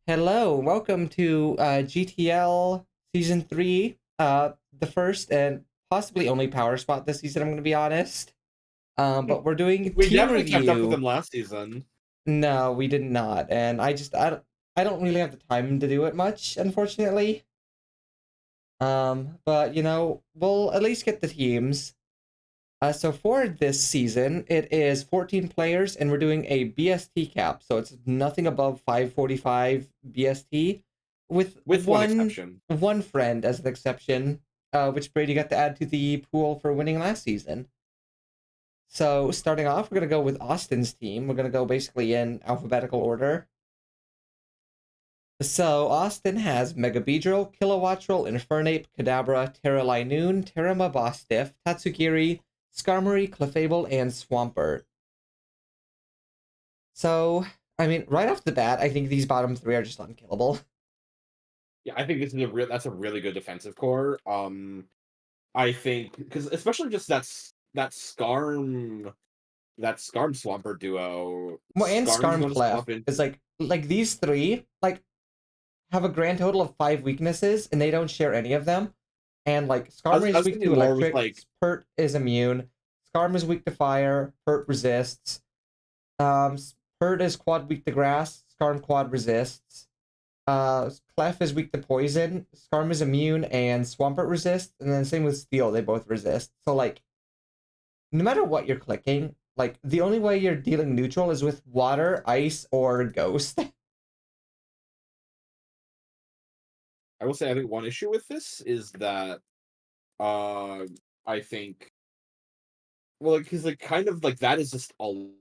Hello, welcome to GTL Season 3, the first and possibly only power spot this season, I'm going to be honest. But we're doing We team definitely kept up with review. them last season. No, we did not, and I don't really have the time to do it much, unfortunately. But we'll at least get the teams. So for this season, it is 14 players, and we're doing a BST cap, so it's nothing above 545 BST, with With one exception. one friend as an exception, which Brady got to add to the pool for winning last season. So starting off, we're gonna go with Austin's team. We're gonna go basically in alphabetical order. So Austin has Mega Beedrill, Kilowattrel, Infernape, Kadabra, Terra Linoon, Terra Mabostiff, Tatsugiri, Skarmory, Clefable, and Swampert. So, I mean, right off the bat, I think these bottom three are just unkillable. Yeah, I think this is that's a really good defensive core. I think because especially just that Skarm Swampert duo. Well, and Skarm's going to Skarmclef swap in. is like these three have a grand total of 5 weaknesses, and they don't share any of them. And like Skarmory I is was weak to thinking more with electric, like Pert is immune, Skarm is weak to fire, Pert resists. Um, Pert is quad weak to grass, Skarm quad resists. Clef is weak to poison, Skarm is immune, and Swampert resists, and then same with Steel, they both resist. So like, no matter what you're clicking, like the only way you're dealing neutral is with water, ice, or ghost. I will say I think one issue with this is that uh I think well because like kind of like that is just all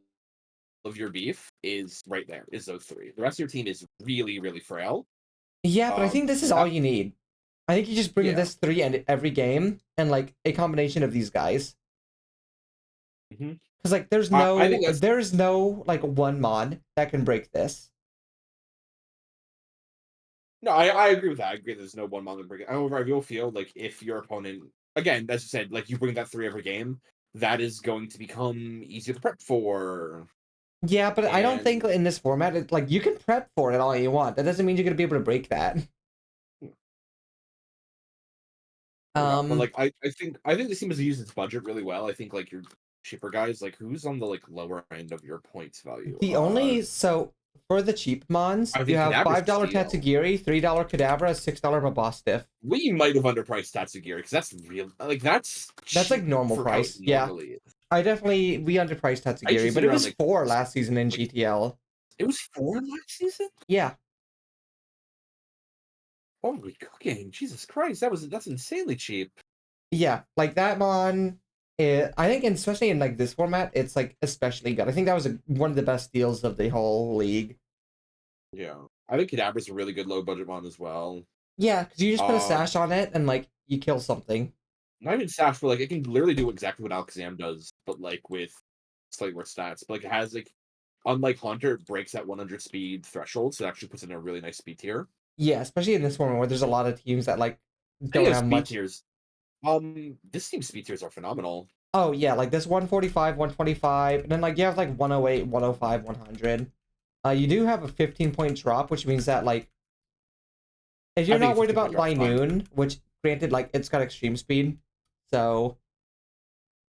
of your beef is right there is those three. The rest of your team is really really frail. Yeah, but I think this is all That you need. I think you just bring yeah. this three and every game, and like a combination of these guys. hmm Because like, there's I no think that's there's no like one mod that can break this. No, I agree with that. I agree there's no one moment break. However, I will feel like if your opponent, again, as you said, like you bring that three every game, that is going to become easier to prep for. Yeah, but I don't think And in this format, like you can prep for it all you want. That doesn't mean you're gonna be able to break that. yeah, but Um, like I think this team has used its budget really well. I think like your cheaper guys, like who's on the like lower end of your points value? the only so for the cheap mons, I you think have Kadabra's $5 steal. Tatsugiri, $3 Kadabra, $6 Mabostiff. We might have underpriced Tatsugiri because that's real like that's That's like cheap normal for how it price. Yeah, normally is. we underpriced I usually Tatsugiri, see but it it around was four last season in like GTL. it was 4 last season? Yeah, Holy cooking! Jesus Christ, that's insanely cheap. yeah, like that mon. I think, especially in like this format, it's like especially good. I think that was one of the best deals of the whole league. Yeah, I think Kadabra's a really good low budget one as well. Yeah, because you just put a Uh, sash on it and like you kill something. Not even Sash, but like it can literally do exactly what Alakazam does, but like with slightly worse stats. But like it has like, unlike Haunter, it breaks that 100 speed threshold, so it actually puts it in a really nice speed tier. Yeah, especially in this format where there's a lot of teams that like Speaking don't of have speed much. tiers, this team's speed tiers are phenomenal. Oh yeah, like this 145, 125, and then like you have like 108, 105, 100. You do have a 15-point drop, which means that like if I you're think not a worried 15 point about drop's fine. Linoon, which granted like it's got extreme speed, so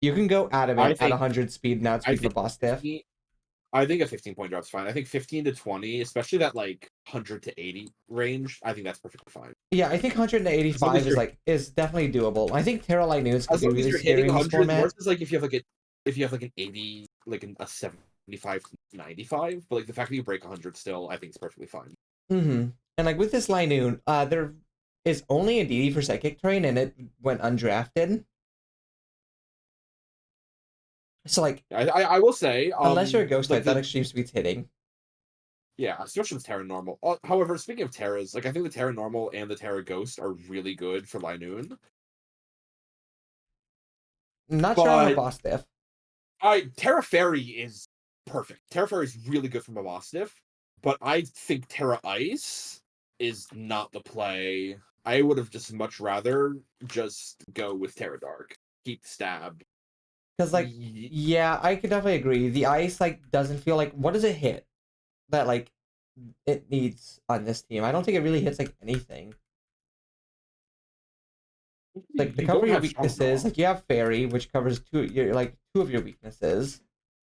you can go I adamant at think 100 speed and I outspeed think Mabostiff. 15, I think a 15-point drop's fine. I think 15 to 20, especially that like 100 to 80 range, I think that's perfectly fine. Yeah, I think As long as 185 you're is definitely doable. I think Terra Linoons could as be long as really you're scary hitting in this 100s format. versus like if you have like an 80 like a 75 to 95, but like the fact that you break 100 still I think is perfectly fine. Mm-hmm. And like with this Linoon, there is only a DD for Psychic Terrain, and it went undrafted. So like, I will say unless you're a Ghost like type, that the extreme speed's hitting. yeah, especially with Terra Normal. However, speaking of Terras, like I think the Terra Normal and the Terra Ghost are really good for Linoon. I'm not sure on But Mabostiff. Terra Fairy is perfect. Terra Fairy is really good for Mabostiff, but I think Terra Ice is not the play. I would have just much rather just go with Terra Dark. Keep stab. Because like, Y- yeah, I could definitely agree. The ice like doesn't feel like, what does it hit? That like it needs on this team. I don't think it really hits like anything. Like to You cover don't your have strong weaknesses, draw. like you have fairy, which covers two of your weaknesses.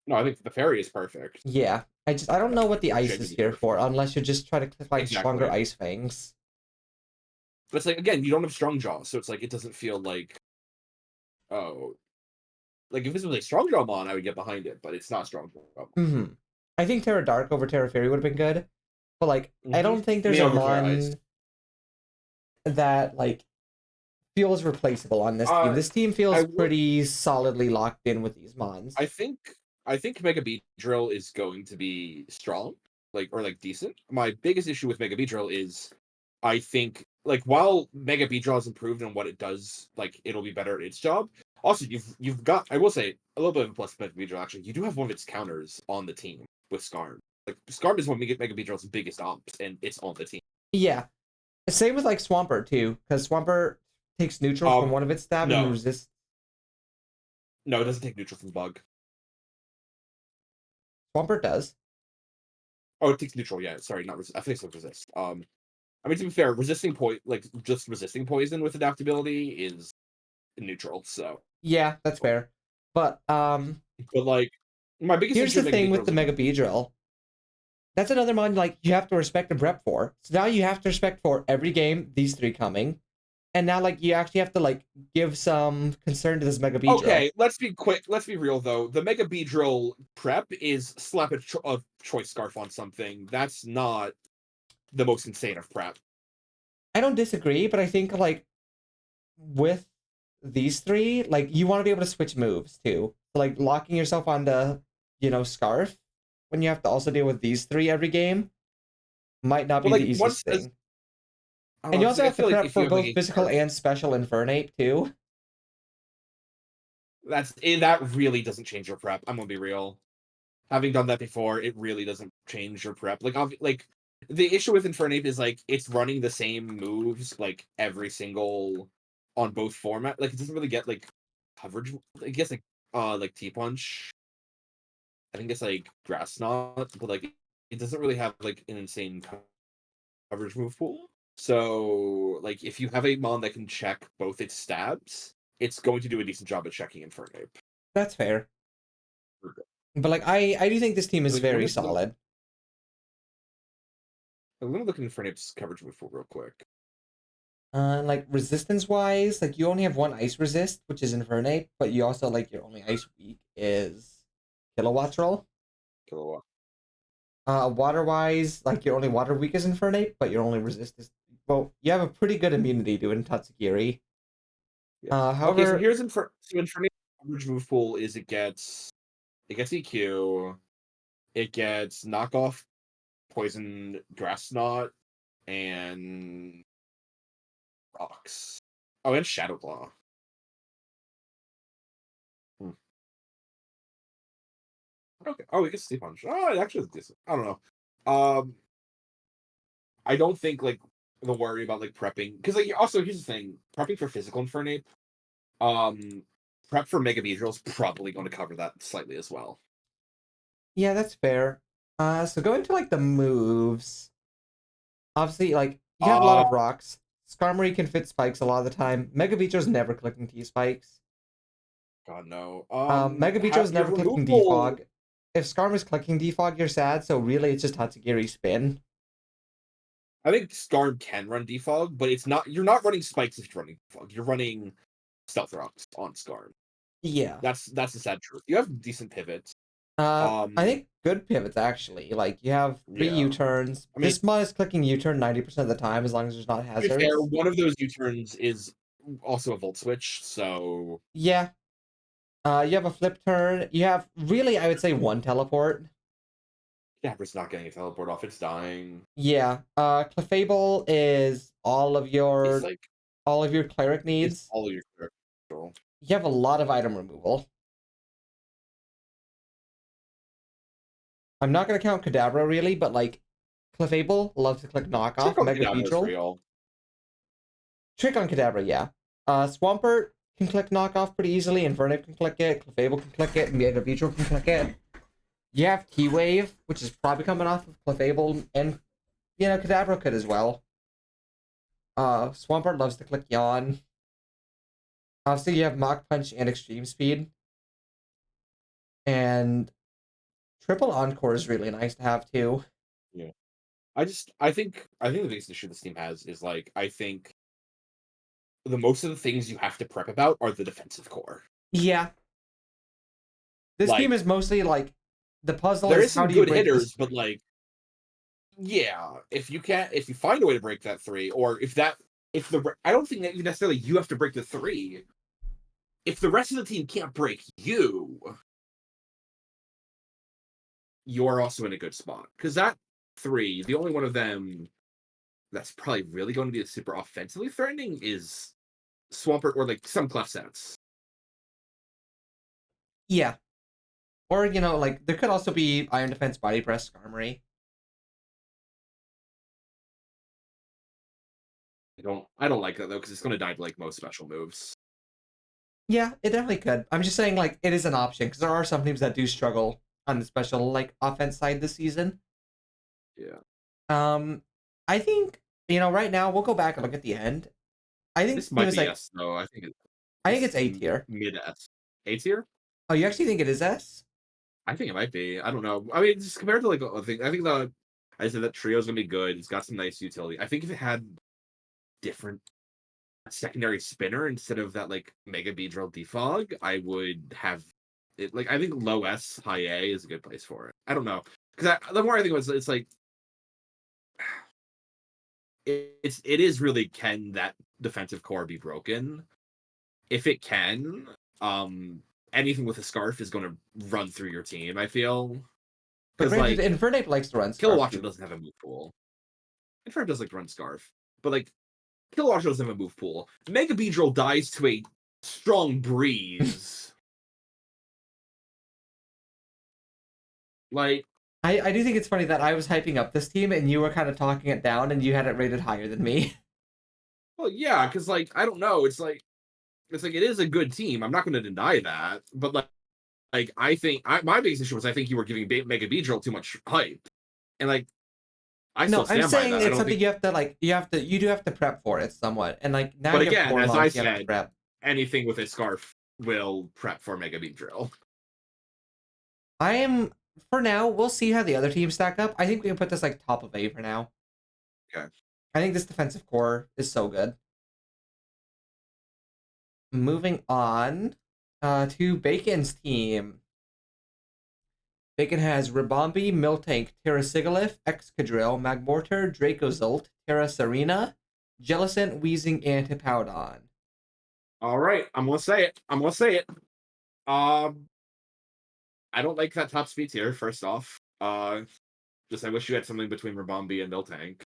No, I think the fairy is perfect. Yeah. I don't know what the Or ice is genuinely here for, perfect. unless you're just trying to click like stronger Exactly. ice fangs. But it's like again, you don't have strong jaw, so it's like it doesn't feel like oh, like if this was a strong jaw mon, I would get behind it, but it's not strong jaw. I think Terra Dark over Terra Fairy would have been good. But like I Mm-hmm. don't think there's Me a over Terra Ice. mon that like feels replaceable on this team. Uh, This team I feels would. pretty solidly locked in with these I mons. think. I think Mega Beat Drill is going to be strong, like or like decent. My biggest issue with Mega Beat Drill is, I think like while Mega Beat Drill has improved in what it does, like it'll be better at its job. Also, you've got I will say a little bit of a plus with Mega Beat Drill actually. You do have one of its counters on the team with Skarm. Like Skarm is one of Mega Beat Drill's biggest ops, and it's on the team. Yeah. Same with like Swampert too, because Swampert takes neutral from Um, one of its stab and no, resists no, it doesn't take neutral from bug. Swampert does. Oh, it takes neutral. Yeah, sorry, not resist. I think it's resist. I mean to be fair, resisting like just resisting poison with adaptability is neutral. So, Yeah, that's fair. But but like my biggest here's issue the with Mega thing Beat Drill with is the like Mega Beedrill. That's another mon like you have to respect and prep for. So now you have to respect for every game, these three coming. And now like you actually have to like give some concern to this Mega Beedrill. okay. Let's be quick. Let's be real though. The Mega Beat Drill prep is slap a choice scarf on something. That's not the most insane of prep. I don't disagree, but I think like with these three, like you want to be able to switch moves too. Like locking yourself on the, scarf when you have to also deal with these three every game might not But be the like easiest once as thing. I don't And know, you because also like, I have to feel like prep if you for have like both a physical scarf, and special Infernate too. that really doesn't change your prep. I'm gonna be real. Having done that before, it really doesn't change your prep. Like the issue with Infernape is like it's running the same moves like every single on both format. Like it doesn't really get like coverage. I guess like T Punch. I think it's like Grass Knot, but like it doesn't really have like an insane coverage move pool. So like if you have a mon that can check both its stabs, it's going to do a decent job at checking Infernape. That's fair. But like I do think this team is Like very solid. let me look at Infernape's coverage move pool real quick. Like resistance wise, like you only have one ice resist, which is Infernate, but you also like your only ice weak is Kilowatts roll. Kilowatt. Water wise, like your only water weak is Infernate, but your only resist is you have a pretty good immunity to Tatsugiri. Yeah. Okay, so However, here's so Infernape's coverage move pool is it gets EQ, it gets knockoff poison grass knot and rocks. Oh, and Shadow Claw. Hmm. Okay. Oh, we get Sleep Punch. Oh, it actually is decent. I don't know. I don't think like the worry about like prepping because like also here's the thing: prepping for physical Infernape, um, prep for Mega Beedrill is probably going to cover that slightly as well. yeah, that's fair. So going to like the moves, obviously, like you have a lot Uh, of rocks. Skarmory can fit spikes a lot of the time. Mega Beetro's never clicking T spikes. God no. Mega Beetro's Your never clicking removal. Defog. If Skarmory's clicking Defog, you're sad. So really, it's just Tatsugiri spin. I think Skarm can run defog, but it's not. You're not running spikes if you're running defog. You're running stealth rocks on Skarm. Yeah. That's the sad truth. You have decent pivots. I think good pivots actually. Like you have three Yeah. U turns. I mean, This mod is clicking U turn 90% of the time as long as there's not to be fair, hazards. one of those U turns is also a volt switch. So Yeah. You have a flip turn. You have really, I would say, one teleport. yeah, it's not getting a teleport off. It's dying. Yeah. Clefable is It's like all of your cleric it's needs. all of your character control. You have a lot of item removal. I'm not gonna count Kadabra really, but like Clefable loves to click Trick knockoff. on Mega Kadabra is Beedrill. real. Trick on Kadabra, yeah. Swampert can click knockoff pretty easily, and Vernic can click it, Clefable can click it, and Mega Beedrill can click it. You have Key Wave, which is probably coming off of Clefable, and Kadabra could as well. Swampert loves to click Yawn. Obviously, you have Mach Punch and Extreme Speed, and Triple Encore is really nice to have too. Yeah. I think the biggest issue this team has is like I think the most of the things you have to prep about are the defensive core. Yeah, this team Like is mostly like the puzzle there is is how some do you good break this? hitters, but like yeah, if you find a way to break that three, or I don't think that even necessarily you have to break the three. If the rest of the team can't break you, you're also in a good spot because that three, the only one of them that's probably really going to be super offensively threatening is Swampert or like some cleft sets. Yeah, or like there could also be Iron Defense, Body Press, Skarmory. I don't like that though because it's going to die to like most special moves. Yeah, it definitely could. I'm just saying like it is an option because there are some teams that do struggle on the special like offense side this season. Yeah, Um, I think right now we'll go back and look at the end. I think this this team might is be like S though. I think This it's A tier. mid S, A tier. Oh, you actually think it is S? I think it might be. I don't know. I mean, just compared to like I think I said that trio's gonna be good. It's got some nice utility. I think if it had different secondary spinner instead of that like Mega Beedrill defog, I would have it. Like I think low S, high A is a good place for it. I don't know because the more I think about it, it's like it is really can that defensive core be broken? If it can, um, anything with a scarf is going to run through your team. I feel Now, because granted, like Infernape likes to run Scarf Kilowatcher too. doesn't have a move pool. Inferno does like to run scarf, but like Kilowatcher doesn't have a move pool. Mega Beedrill dies to a strong breeze. Like, I do think it's funny that I was hyping up this team and you were kind of talking it down and you had it rated higher than me. well, yeah, because like I don't know, it's like it is a good team. I'm not going to deny that, but like I think my biggest issue was I think you were giving Mega Beedrill too much hype, and like I No, still I'm stand by saying that. I it's don't something think, you do have to prep for it somewhat. And like now but you have again, core as I launch, you have to said, prep. anything with a scarf will prep for Mega Beedrill. I am for now, we'll see how the other teams stack up. I think we can put this like top of A for now. Okay. I think this defensive core is so good. Moving on to Bacon's team. Bacon has Ribombee, Miltank, Terrasigalith, Excadrill, Magmortar, Dracozolt, Terra Serena, Jellicent, Weezing, and Hippowdon. All right, I'm gonna say it. I'm gonna say it. Um, I don't like that top speed tier. First off, just I wish you had something between Rabombi and Miltank.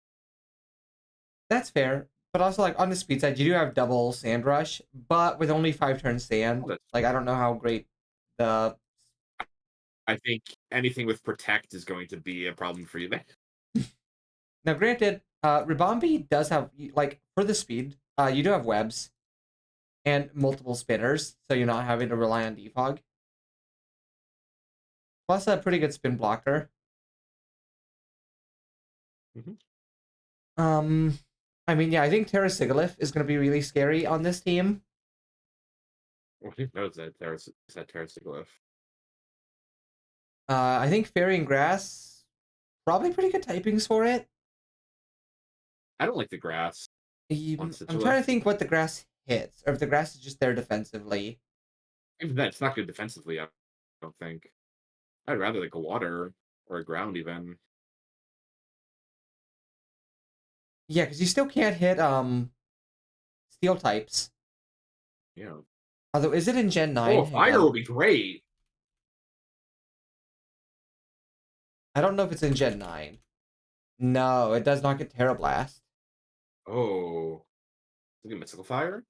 That's fair. But also, like, on the speed side, you do have double Sand Rush, but with only 5 turns Oh, Sand, that's like, I don't know how great the. I think anything with protect is going to be a problem for you. Now, granted, Ribombee does have, like, for the speed, you do have webs and multiple spinners, so you're not having to rely on defog. Plus, a pretty good spin blocker. Mhm. Um, I mean, yeah, I think Terrasigalith is going to be really scary on this team. Well, who knows that Terrasigalith? I think Fairy and Grass, probably pretty good typings for it. I don't like the grass on I'm trying Sigilyph. to think what the grass hits, or if the grass is just there defensively. Even then, it's not good defensively. I don't think. I'd rather like a water or a ground even. Yeah, because you still can't hit steel types. Yeah. Although, is it in Gen Oh, 9? a Hang fire on. would be great. I don't know if it's in Gen 9. No, it does not get Terra Blast. Oh, is it a mystical fire?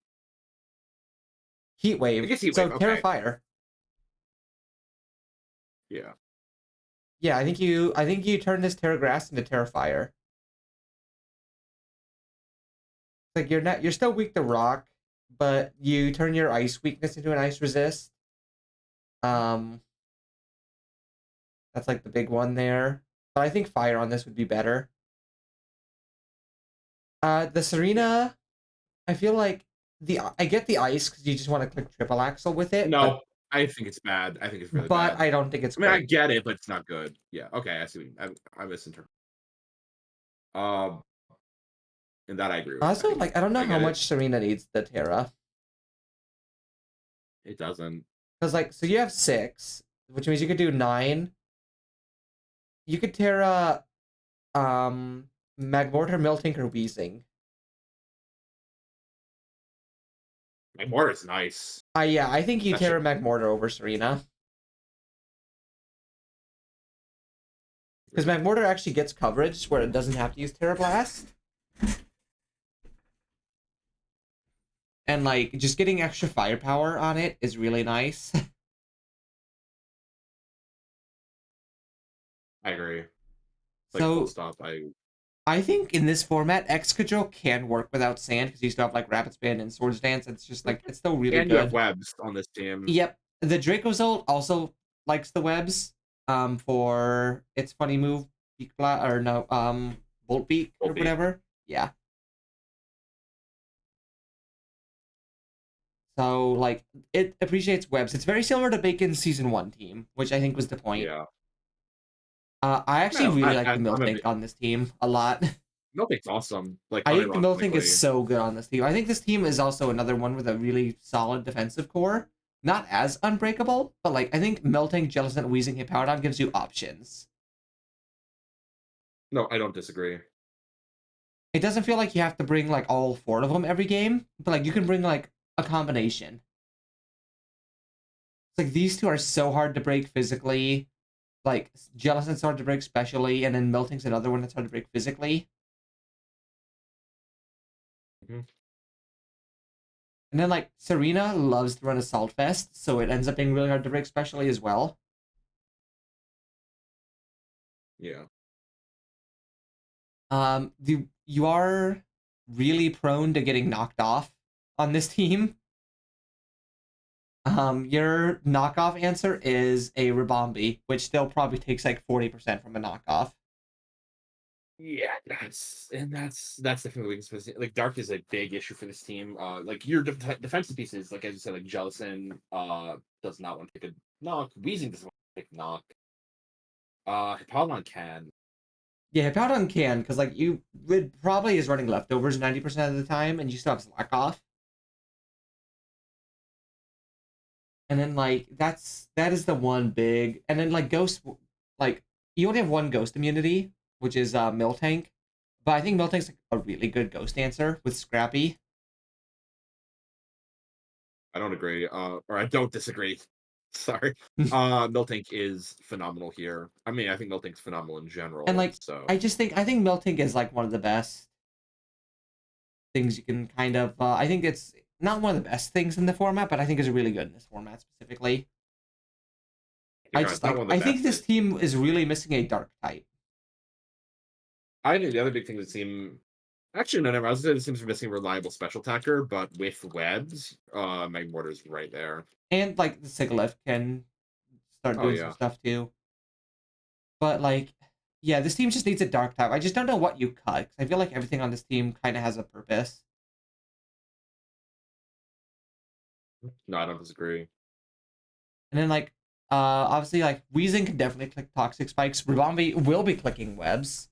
Heat I Wave. guess heat So wave. Terra Okay. Fire. Yeah. Yeah, I think you turn this Terra Grass into Terra Fire. Like you're still weak to rock, but you turn your ice weakness into an ice resist. Um That's like the big one there. But I think fire on this would be better. The Yeah. Serena, I feel like I get the ice because you just want to click triple axle with it, No, I think it's bad. I think it's really but bad. I don't think it's I mean, I great. get it, but it's not good. Yeah. Okay. I see. I misinterpreted. Um, and that I agree with. I Also, think like I don't know I how get it. much Serena needs the Terra. It doesn't. Because like so you have 6, which means you could do 9. You could Terra Magmortar, Miltank, or Weezing. My mortar is nice. Yeah, I think you That should. Terra Magmortar over Serena. Because Magmortar actually gets coverage where it doesn't have to use Terra Blast. And like just getting extra firepower on it is really nice. I agree. Like full So stop. I think in this format, Excadrill can work without sand because you still have like Rapid Spin and Swords Dance. It's just like it's still really And you have good. webs on this team. Yep. The Dracozolt also likes the webs for its funny move, Beak Blast or no, Bolt Beak or Volbeat. whatever. Yeah. So like it appreciates webs. It's very similar to Bacon's season 1 team, which I think was the point. Yeah. I actually No, really like the I'm a Miltank bit. on this team a lot. Miltank's awesome. Like I think the Miltank is unironically. so good on this team. I think this team is also another one with a really solid defensive core. Not as unbreakable, but like I think Miltank, Jellicent, Weezing, Hippowdon gives you options. No, I don't disagree. It doesn't feel like you have to bring like all 4 of them every game, but like you can bring like a combination. It's like these two are so hard to break physically. Like Jellicent's hard to break specially, and then Miltank's another one that's hard to break physically. Mhm. And then like Serena loves to run Assault Fest, so it ends up being really hard to break specially as well. Yeah. You are really prone to getting knocked off on this team. Your knockoff answer is a Ribombi, which still probably takes like 40% from a knockoff. Yeah, that's definitely weakness. Like Dark is a big issue for this team. Like your defensive pieces, like as you said, like Jellison does not want to take a knock. Weezing doesn't want to take a knock. Hippowdon can. Yeah, Hippowdon can, because like you would probably is running leftovers 90% of the time, and you still have slack off. And then like that is the one big, and then like Ghost, like you only have one Ghost immunity, which is Miltank, but I think Miltank's like a really good Ghost answer with Scrappy. I don't agree. Or I don't disagree. Sorry. Miltank is phenomenal here. I mean, I think Miltank's phenomenal in And general. like So I think Miltank is like one of the best things you can kind of I think it's not one of the best things in the format, but I think is really good in this format specifically. you're right, it's not one of the I best. think this team is really missing a dark type. I think the other big thing that seem actually no, never. I was gonna say this seems missing a reliable special attacker, but with webs, Magmortar's right there. And like the Sigilyph can start Oh doing some yeah. stuff too. But like yeah, this team just needs a dark type. I just don't know what you cut, 'cause I feel like everything on this team kind of has a purpose. No, I don't disagree. And then like obviously like Weezing can definitely click toxic spikes. Ribombi will be clicking webs.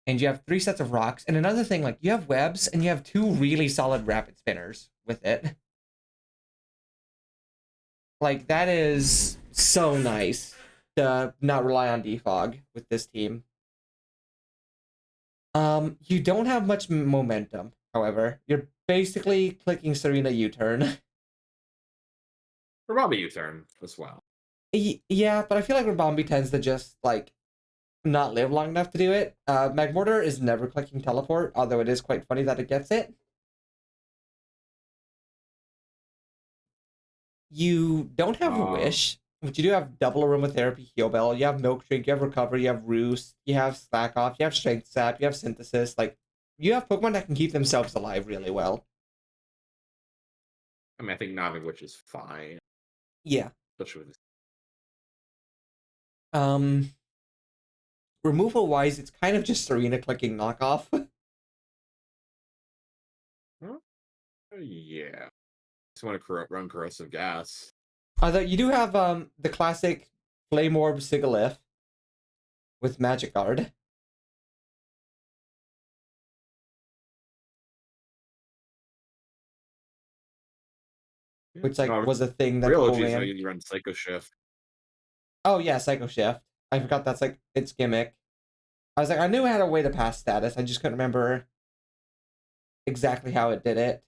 And you have 3 sets of rocks. And another thing, like you have webs and you have 2 really solid rapid spinners with it. Like that is so nice to not rely on defog with this team. You don't have much momentum, however. You're basically clicking Serena U-turn. Probably U-turn as well. Yeah, but I feel like Rabambi tends to just like not live long enough to do it. Magmortar is never clicking teleport, although it is quite funny that it gets it. You don't have a Uh, wish, but you do have double aromatherapy, heal bell. You have milk drink, you have recovery, you have roost, you have slack off, you have strength sap, you have synthesis. Like you have Pokemon that can keep themselves alive really well. I mean, I think not having which is fine, Yeah. especially with this. Um, Removal wise, it's kind of just Serena clicking knockoff. Huh? Yeah. Just want to run corrosive gas. Although you do have the classic Flame Orb Sigalith with Magic Guard, Yeah. which like No, was a thing that real people OGs, ran. you run Psycho Shift. Oh yeah, Psycho Shift. I forgot that's like its gimmick. I was like, I knew it had a way to pass status. I just couldn't remember exactly how it did it.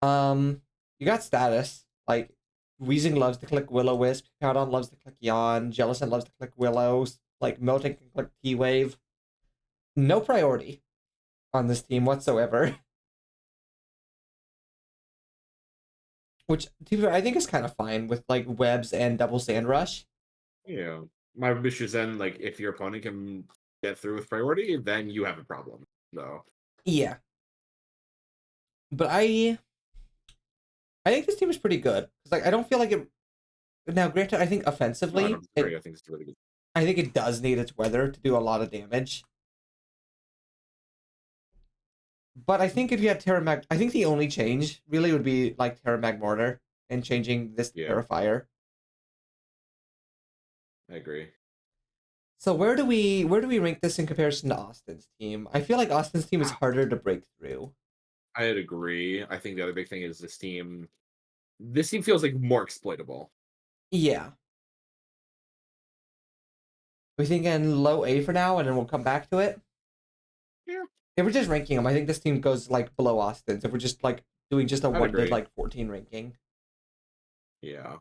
You got status. Like, Weezing loves to click Willow Wisp. Cowdon loves to click Yawn. Jellison loves to click Willows. Like, Milton can click T Wave. No priority on this team whatsoever. Which, to be fair, I think is kind of fine with, like, Webs and Double Sand Rush. Yeah. My wish is then, like, if your opponent can get through with priority, then you have a problem. No. Yeah. But I think this team is pretty good. Because, like, I don't feel like it... Now, granted, I think No, I offensively, don't disagree. I think it's really good. I think it does need its weather to do a lot of damage. But I think if you had Terra Mag, I think the only change really would be like Terra Magmortar and changing this to Yeah, Terrifier. I agree. So where do we rank this in comparison to Austin's team? I feel like Austin's team is harder to break through. I'd agree. I think the other big thing is this team. This team feels like more exploitable. Yeah. We think in low A for now, and then we'll come back to it. Yeah, If we're just ranking them, I think this team goes like below Austin's. If we're just like doing just a I'd 1 to agree. like 14 ranking. Yeah.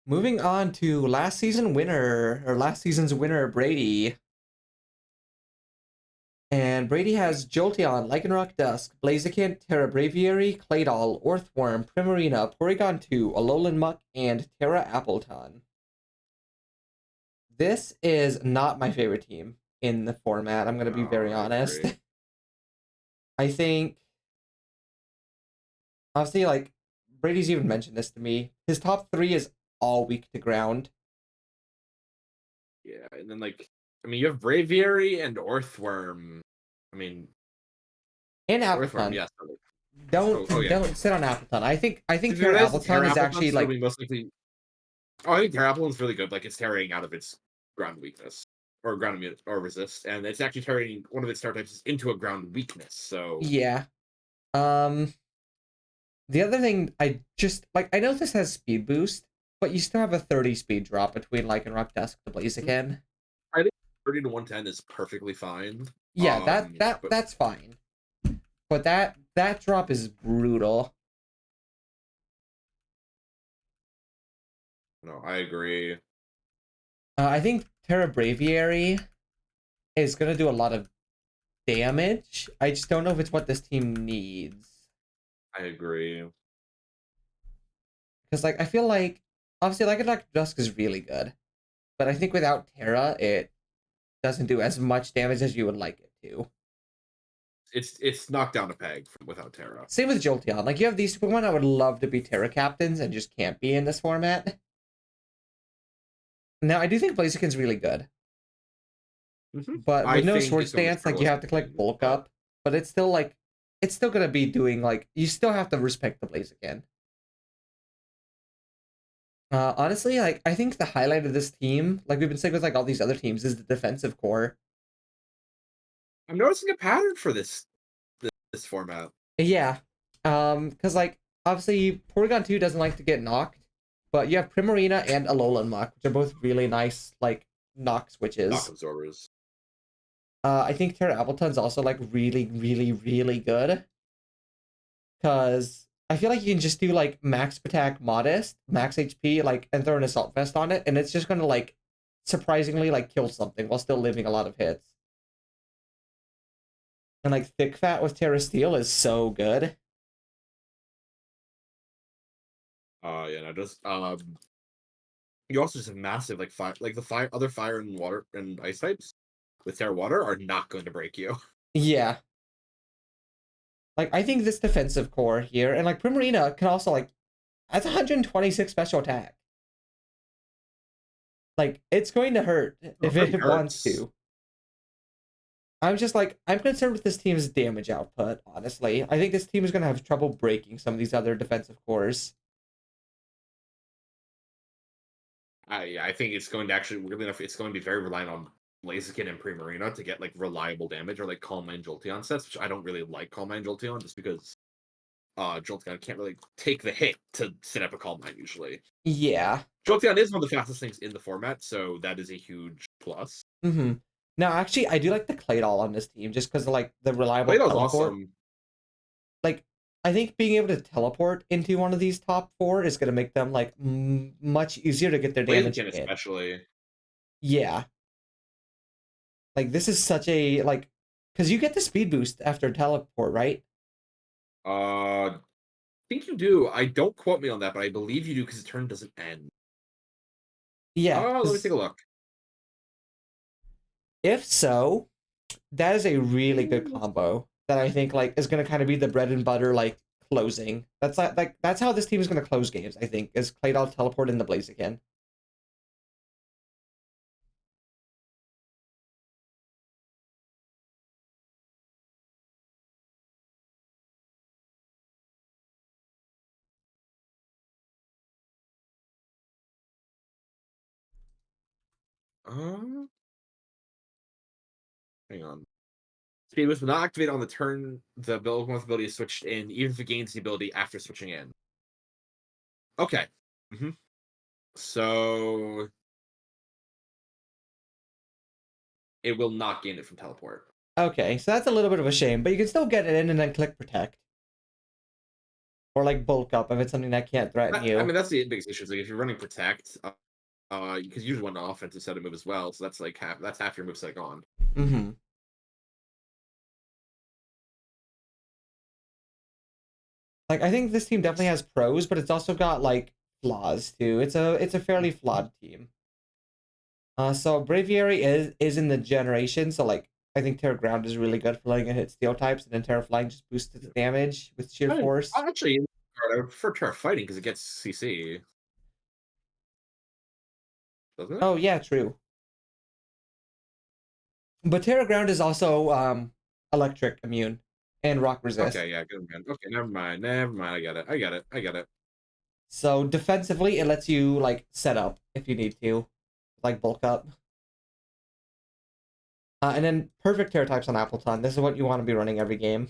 Moving on to last season's winner, Brady. And Brady has Jolteon, Lycanroc Dusk, Blaziken, Terra Braviary, Claydol, Orthworm, Primarina, Porygon 2, Alolan Muck, and Terra Appleton. This is not my favorite team in the format. I'm going to be No, very I honest. agree. I think, obviously, like, Brady's even mentioned this to me. His top three is all weak to ground. Yeah, and then like, I mean, you have Braviary and Orthworm. I mean, And Orthworm, Appleton. yes. But, like, Don't oh yeah. don't sit on Appleton. I think To be Terra honest, Appleton Terra is Appleton's actually still like, be most likely. Oh, I think Terra Appleton's really good. Like, it's tearing out of its ground weakness or ground immunity or resist, and it's actually turning one of its star types into a ground weakness. So yeah. Um The other thing I just like, I know this has speed boost, but you still have a 30 speed drop between like and Rock Dusk to Blaziken. I think 30 to 110 is perfectly fine. Yeah, But that's fine. But that drop is brutal. no, I agree. I think Terra Braviary is gonna do a lot of damage. I just don't know if it's what this team needs. I agree. Because like I feel like obviously like Rock Dusk is really good, but I think without Terra it doesn't do as much damage as you would like it to. It's knocked down a peg without Terra. Same with Jolteon. Like, you have these Pokemon I would love to be Terra Captains and just can't be in this format. Now, I do think Blaziken's really good. But I with no think Swords it's going to Dance, like, you struggle have to as click a Bulk but Up. But it's still, like, it's still going to be doing, like, you still have to respect the Blaziken. Honestly, like, I think the highlight of this team, like we've been saying with, like, all these other teams, is the defensive core. I'm noticing a pattern for this format. Yeah. Because, like, obviously, Porygon 2 doesn't like to get knocked. But you have Primarina and Alolan Muck, which are both really nice, like, knock Knock switches. absorbers. I think Terra Appleton's also like really, really, really good. Cause I feel like you can just do like max attack modest, max HP, like, and throw an assault vest on it, and it's just gonna like surprisingly like kill something while still living a lot of hits. And like thick fat with Terra Steel is so good. Yeah, no, just you also just have massive like fire, like the fire, other fire and water and ice types with Terra Water are not going to break you. Yeah. Like I think this defensive core here, and like Primarina can also like that's 126 special attack. Like, it's going to hurt It if already it wants hurts. to. I'm just like, I'm concerned with this team's damage output, honestly. I think this team is going to have trouble breaking some of these other defensive cores. I think it's going to actually really enough. It's going to be very reliant on Blaziken and Primarina to get like reliable damage, or like Calm Mind Jolteon sets, which I don't really like Calm Mind Jolteon just because Jolteon can't really take the hit to set up a Calm Mind usually. Yeah. Jolteon is one of the fastest things in the format, so that is a huge plus. Mm-hmm. Now, actually, I do like the Claydol on this team just because of like the reliable Plato's teleport. awesome. Like, I think being able to teleport into one of these top four is going to make them like much easier to get their damage Blaziken in. especially. Yeah. Like, this is such a like, because you get the speed boost after teleport, right? I think you do. I don't quote me on that, but I believe you do because the turn doesn't end. Yeah. Let me take Because a look. if so, that is a really good combo that I think like is going to kind of be the bread and butter like closing. That's like that's how this team is going to close games. I think is Claydol teleport in the Blaziken. Uh, Hang on. Speed boost will not activate on the turn the ability is switched in, even if it gains the ability after switching in. Okay. Mm-hmm. So it will not gain it from teleport. Okay, so that's a little bit of a shame, but you can still get it in and then click protect or like bulk up if it's something that can't threaten I you. mean, that's the biggest issue. Is like if you're running protect, because you usually want an offensive set of move as well, so that's like half your move set gone. Mm-hmm. Like I think this team definitely has pros, but it's also got like flaws too. It's a fairly flawed team. So Braviary is in the generation, so like I think Terra Ground is really good for letting it hit steel types, and then Terra Flying just boosts its damage with sheer force. Actually, I would prefer Terra Fighting because it gets CC, doesn't it? Oh yeah, true. But Terra Ground is also electric immune and rock resist. Okay, yeah, good man. Okay, never mind. Never mind. I get it. I get it. I get it. So defensively, it lets you like set up if you need to, like bulk up. And then perfect Terra types on Appleton. This is what you want to be running every game.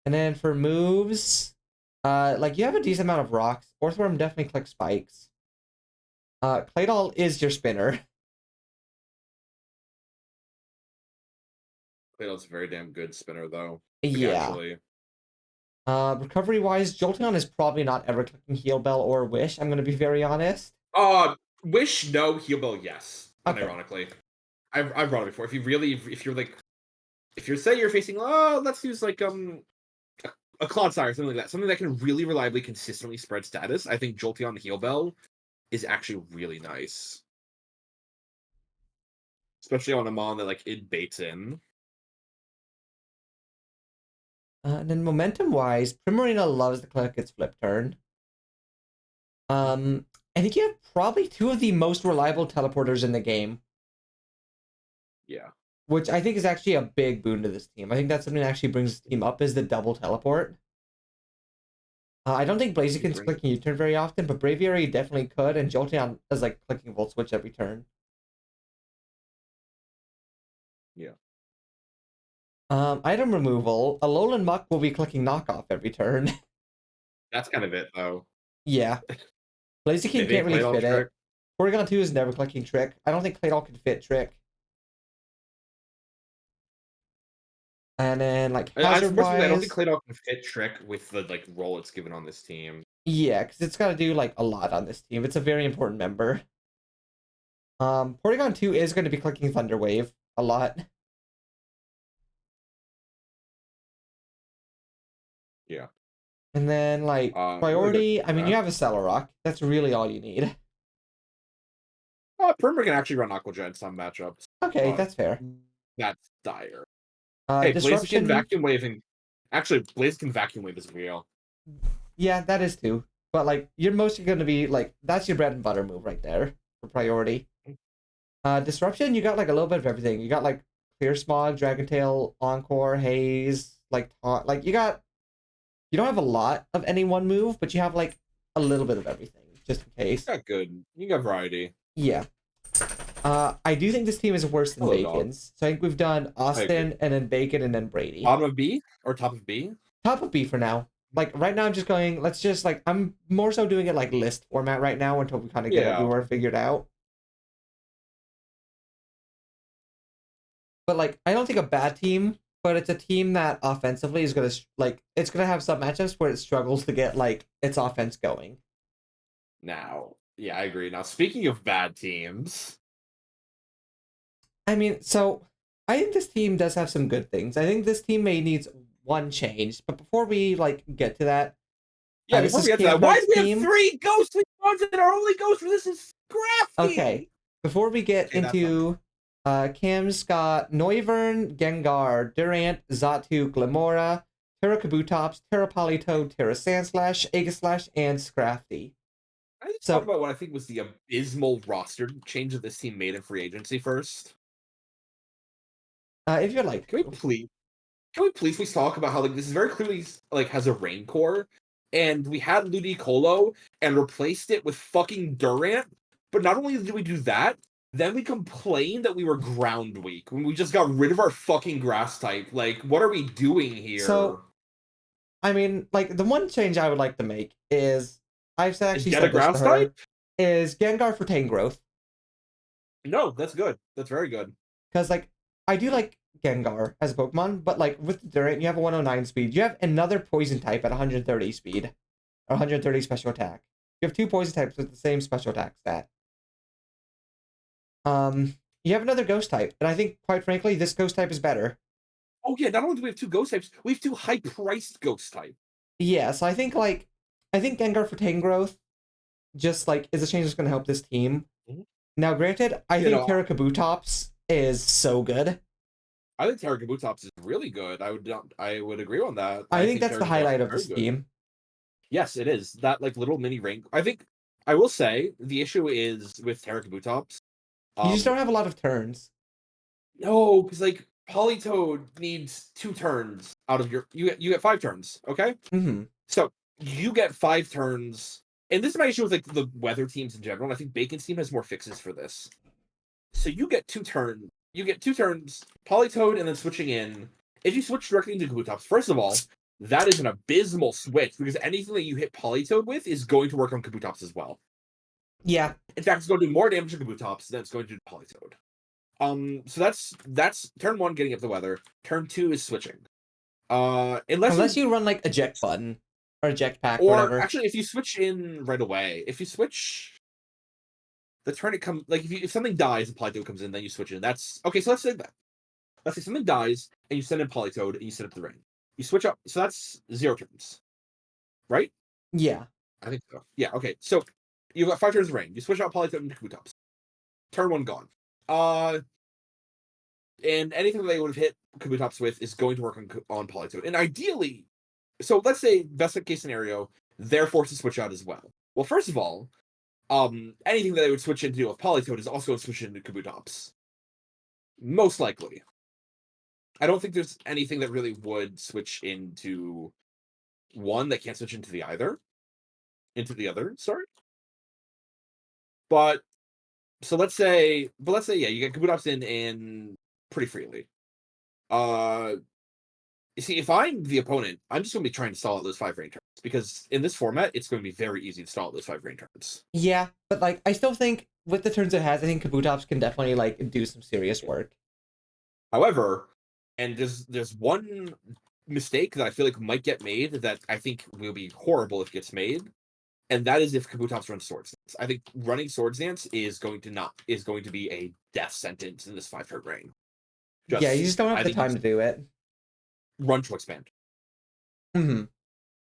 And then for moves, like you have a decent amount of rocks. Orthworm definitely clicks spikes. Claydol is your spinner. Plato's a very damn good spinner, though. Like, Yeah. actually. Recovery wise, Jolteon is probably not ever clicking Heal Bell or Wish. I'm gonna be very honest. Wish no, Heal Bell yes. Okay. Unironically, I've brought it before. If you're like, if you're say you're facing, let's use like a Clodsire, something like that, something that can really reliably, consistently spread status. I think Jolteon Heal Bell is actually really nice, especially on a mon that like it baits in. And then momentum wise, Primarina loves to click its flip turn. I think you have probably two of the most reliable teleporters in the game, Yeah, which I think is actually a big boon to this team. I think that's something that actually brings this team up is the double teleport. I don't think Blaziken's clicking U-turn very often, but Braviary definitely could, and Jolteon is like clicking Volt Switch every turn. yeah. Item removal. Alolan Muck will be clicking knockoff every turn. That's kind of it, though. Yeah. Blaziken Maybe can't really Claydol fit trick. it. Porygon 2 is never clicking Trick. I don't think Claydol can fit Trick. And then, like, hazard Unfortunately, I don't think wise, Claydol can fit trick with the like role it's given on this team. yeah, because it's got to do, like, a lot on this team. It's a very important member. Porygon 2 is going to be clicking Thunder Wave a lot. Yeah. And then, like, Really good priority, for I mean, you that. have a Celorock. That's really all you need. Perimeter can actually run Aqua Jet in some matchups, Okay, but that's fair. that's dire. Hey, Blaziken Disruption, vacuum waving. Actually, Blaziken vacuum wave is real. yeah, that is too. But like you're mostly gonna be like that's your bread and butter move right there for priority. Disruption, you got like a little bit of everything. You got like Clear Smog, Dragon Tail, Encore, Haze, like taunt. Like you don't have a lot of any one move, but you have like a little bit of everything just in case. Got good. You got variety. Yeah. I do think this team is worse than Hello, dog. Bacon's. So I think we've done I agree. Austin and then Bacon and then Brady. Bottom of B or top of B? Top of B for now. Like right now, I'm just going. Let's just like I'm more so doing it like list format right now until we kind of get Yeah. everywhere figured out. But like I don't think a bad team, but it's a team that offensively is gonna like it's gonna have some matchups where it struggles to get like its offense going. Now, yeah, I agree. Now, speaking of bad teams, I mean, so I think this team does have some good things. I think this team may needs one change, but before we like get to that, yeah, this before is we get to that, why Cambert's do we have team. 3 ghostly ones and our only ghost for this is Scrafty? Okay, before we get Okay, that's into Cam's got Noivern, Gengar, Durant, Xatu, Glimora, Terra Kabutops, Terra Politoed, Terra Sandslash, Aegislash, and Scrafty. I just talk So, about what I think was the abysmal roster change that this team made in free agency first. if you're like, Can we please talk about how like this is very clearly like has a rain core, and we had Ludicolo and replaced it with fucking Durant. But not only did we do that, then we complained that we were ground weak when we just got rid of our fucking grass type. Like, what are we doing here? so I mean, like the one change I would like to make is actually Get a said this to grass her type? is Gengar for Tangrowth. No, that's good. That's very good. Because like I do like Gengar as a Pokemon, but like with Durant, you have a 109 speed. You have another poison type at 130 speed, or 130 special attack. You have two poison types with the same special attack stat. You have another ghost type, and I think quite frankly, this ghost type is better. Oh yeah, not only do we have two ghost types, we have two high-priced ghost types. Yeah, so I think Gengar for Tangrowth just like is a change that's going to help this team. Mhm. Now, granted, I You think know, Terra Kabutops is so good. I think Terra Kabutops is really good. I would agree on that. I think that's Terra the Kabutops highlight is of very this good. team. Yes, it is. That like little mini ring. I think I will say the issue is with Terra Kabutops. You just don't have a lot of turns. No, because like Politoed needs 2 turns out of you get 5 turns, okay? Mm-hmm. So you get 5 turns, and this is my issue with like the weather teams in general. And I think Bacon's team has more fixes for this. So you get 2 turns. You get 2 turns, Politoed, and then switching in. If you switch directly into Kabutops, first of all, that is an abysmal switch because anything that you hit Politoed with is going to work on Kabutops as well. Yeah. In fact, it's going to do more damage to Kabutops than it's going to do to Politoed. So that's turn 1 getting up the weather. Turn 2 is switching. Unless you run like a eject button or eject pack, or whatever. actually if you switch in right away, if you switch the turn it comes like if something dies and Politoed comes in, then you switch in. That's okay. So let's say that. Let's say something dies and you send in Politoed and you set up the rain. You switch up, so that's 0 turns, right? Yeah. I think so. Yeah. Okay. So you've got 5 turns of rain. You switch out Politoed into Kabutops. Turn 1 gone. And anything that they would have hit Kabutops with is going to work on Politoed. And ideally, so let's say best case scenario, they're forced to switch out as well. Well, first of all, anything that they would switch into with Politoed is also going to switch into Kabutops. Most likely. I don't think there's anything that really would switch into one that can't switch into the other. Sorry. But let's say yeah, you get Kabutops in pretty freely. You see, if I'm the opponent, I'm just going to be trying to stall out those 5 rain turns because in this format, it's going to be very easy to stall out those 5 rain turns. Yeah, but like I still think with the turns it has, I think Kabutops can definitely like do some serious work. However, and there's one mistake that I feel like might get made that I think will be horrible if it gets made, and that is if Kabutops runs Swords Dance. I think running Swords Dance is going to be a death sentence in this 5-turn reign. Yeah, you just don't have the time to do it. Run to expand. Mm-hmm.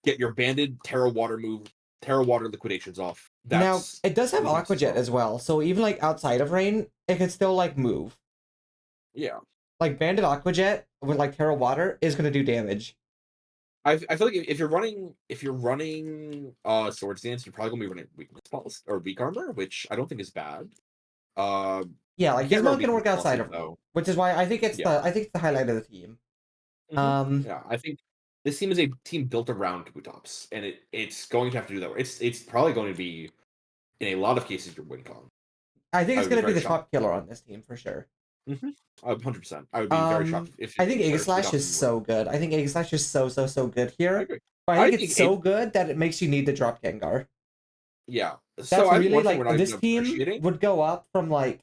Get your banded Terra Water liquidations off. Now it does have Aqua Jet as well, so even like outside of rain, it can still like move. Yeah. Like banded Aqua Jet with like Terra Water is gonna do damage. I feel like if you're running Swords Dance, you're probably gonna be running weakness policy or weak armor, which I don't think is bad. Uh, Yeah, you like can't run Gizmo can weakness work outside policy of range, though. which is why Yeah. I think it's the highlight of the team. Hmm. Um, Yeah, I think this team is a team built around Kabutops, and it's going to have to do that. It's probably going to be in a lot of cases your win con. I think I it's would be gonna be very the shocked. top killer on this team for sure. 100%. I would be very shocked if I it think Egg started Slash Kabutops is and were. so good. I think Egg Slash is so good I here. agree. But I I think it's think it. so good that it makes you need to drop Gengar. Yeah. So That's I think really one thing we're like not even this team appreciating. would go up from like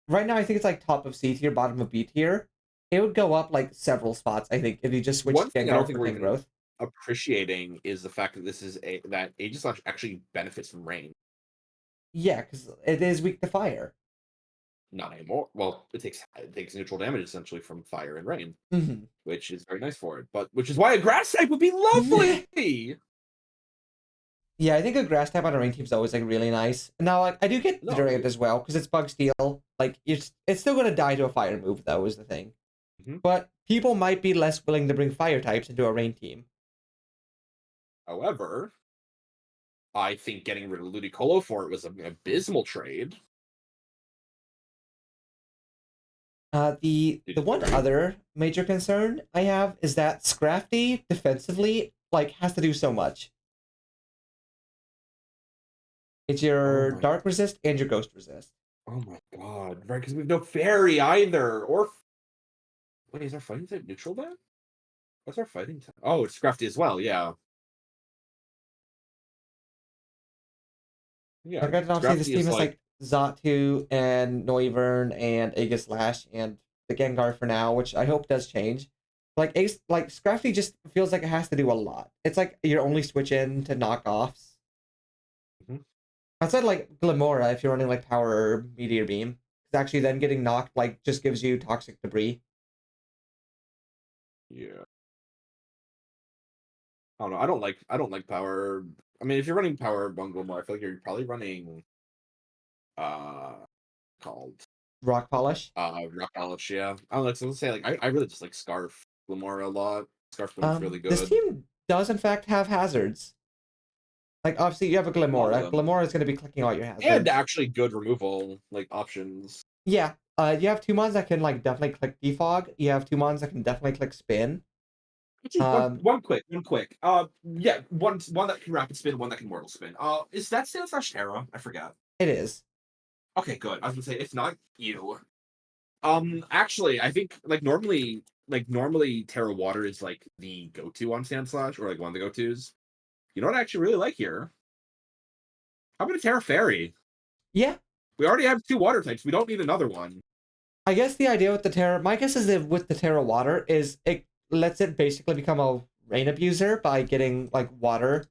right now. I think it's like top of C tier, bottom of B tier. It would go up like several spots. I think if you just One switched thing I don't Gengar think for we're even Tangrowth. appreciating is the fact that this is a that Aegislash actually benefits from rain. Yeah, because it is weak to fire. Not anymore. Well, it takes neutral damage essentially from fire and rain, Hmm. which is very nice for it. But which is why a grass type would be lovely. Yeah, I think a grass type on a rain team is always like really nice. Now, like I do get the No. Durant as well because it's bug steel. Like it's still gonna die to a fire move though is the thing. Mhm. But people might be less willing to bring fire types into a rain team. However, I think getting rid of Ludicolo for it was an abysmal trade. The Did the you one agree? other major concern I have is that Scrafty defensively like has to do so much. It's Oh your my dark resist and your ghost resist. oh my god. Right, because we have no fairy either. Wait, is our fighting type neutral then? What's our fighting type? Oh, it's Scrafty as well, yeah. Now, Yeah. granted, obviously this Scrafty team is has like like Xatu and Noivern and Aegislash and the Gengar for now, which I hope does change. Like Scrafty just feels like it has to do a lot. It's like you're only switch in to knockoffs. mhm, Outside like Glimora, if you're running like Power or Meteor Beam, because actually then getting knocked like just gives you toxic debris. yeah. I don't know. I don't like power. I mean, if you're running power bungle more, I feel like you're probably running uh called Rock Polish. rock polish, yeah. I don't know, so let's say like I really just like Scarf Lamora a lot. Scarf Lamora's really This good. team does in fact have hazards. Like obviously you have a A lot of Glimora. them. Glimora is going to be clicking all your And hazards. actually good removal like options. Yeah. You have two mons that can like definitely click defog. You have two mons that can definitely click spin. Actually, Um, one quick. Yeah, one that can rapid spin, one that can mortal spin. Is that Stanislash Terra? I forgot. it is. Okay, good. I was gonna say if not you. Actually, I think like normally Terra Water is like the go-to on Sandslash, or like one of the go-tos. You know what I actually really like here? How about a Terra Fairy? Yeah. We already have two water types. We don't need another one. I guess the idea with the Terra, my guess is that with the Terra Water is it lets it basically become a rain abuser by getting like water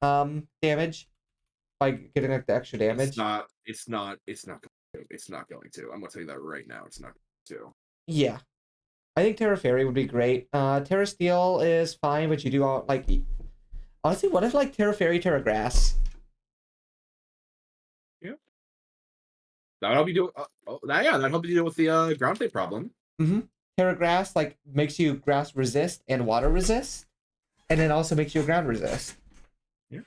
damage by getting like the extra It's damage. not. It's not. It's not. It's not going to. I'm gonna tell you that right now. It's not going to. Yeah. I think Terra Fairy would be great. Terra Steel is fine, but you do all like honestly, what if like Terra Fairy, Terra Grass? Yeah. That would help you do. That help you deal with the ground type problem. Mm-hmm. Terra Grass like makes you grass resist and water resist, and then also makes you a ground resist. Yeah.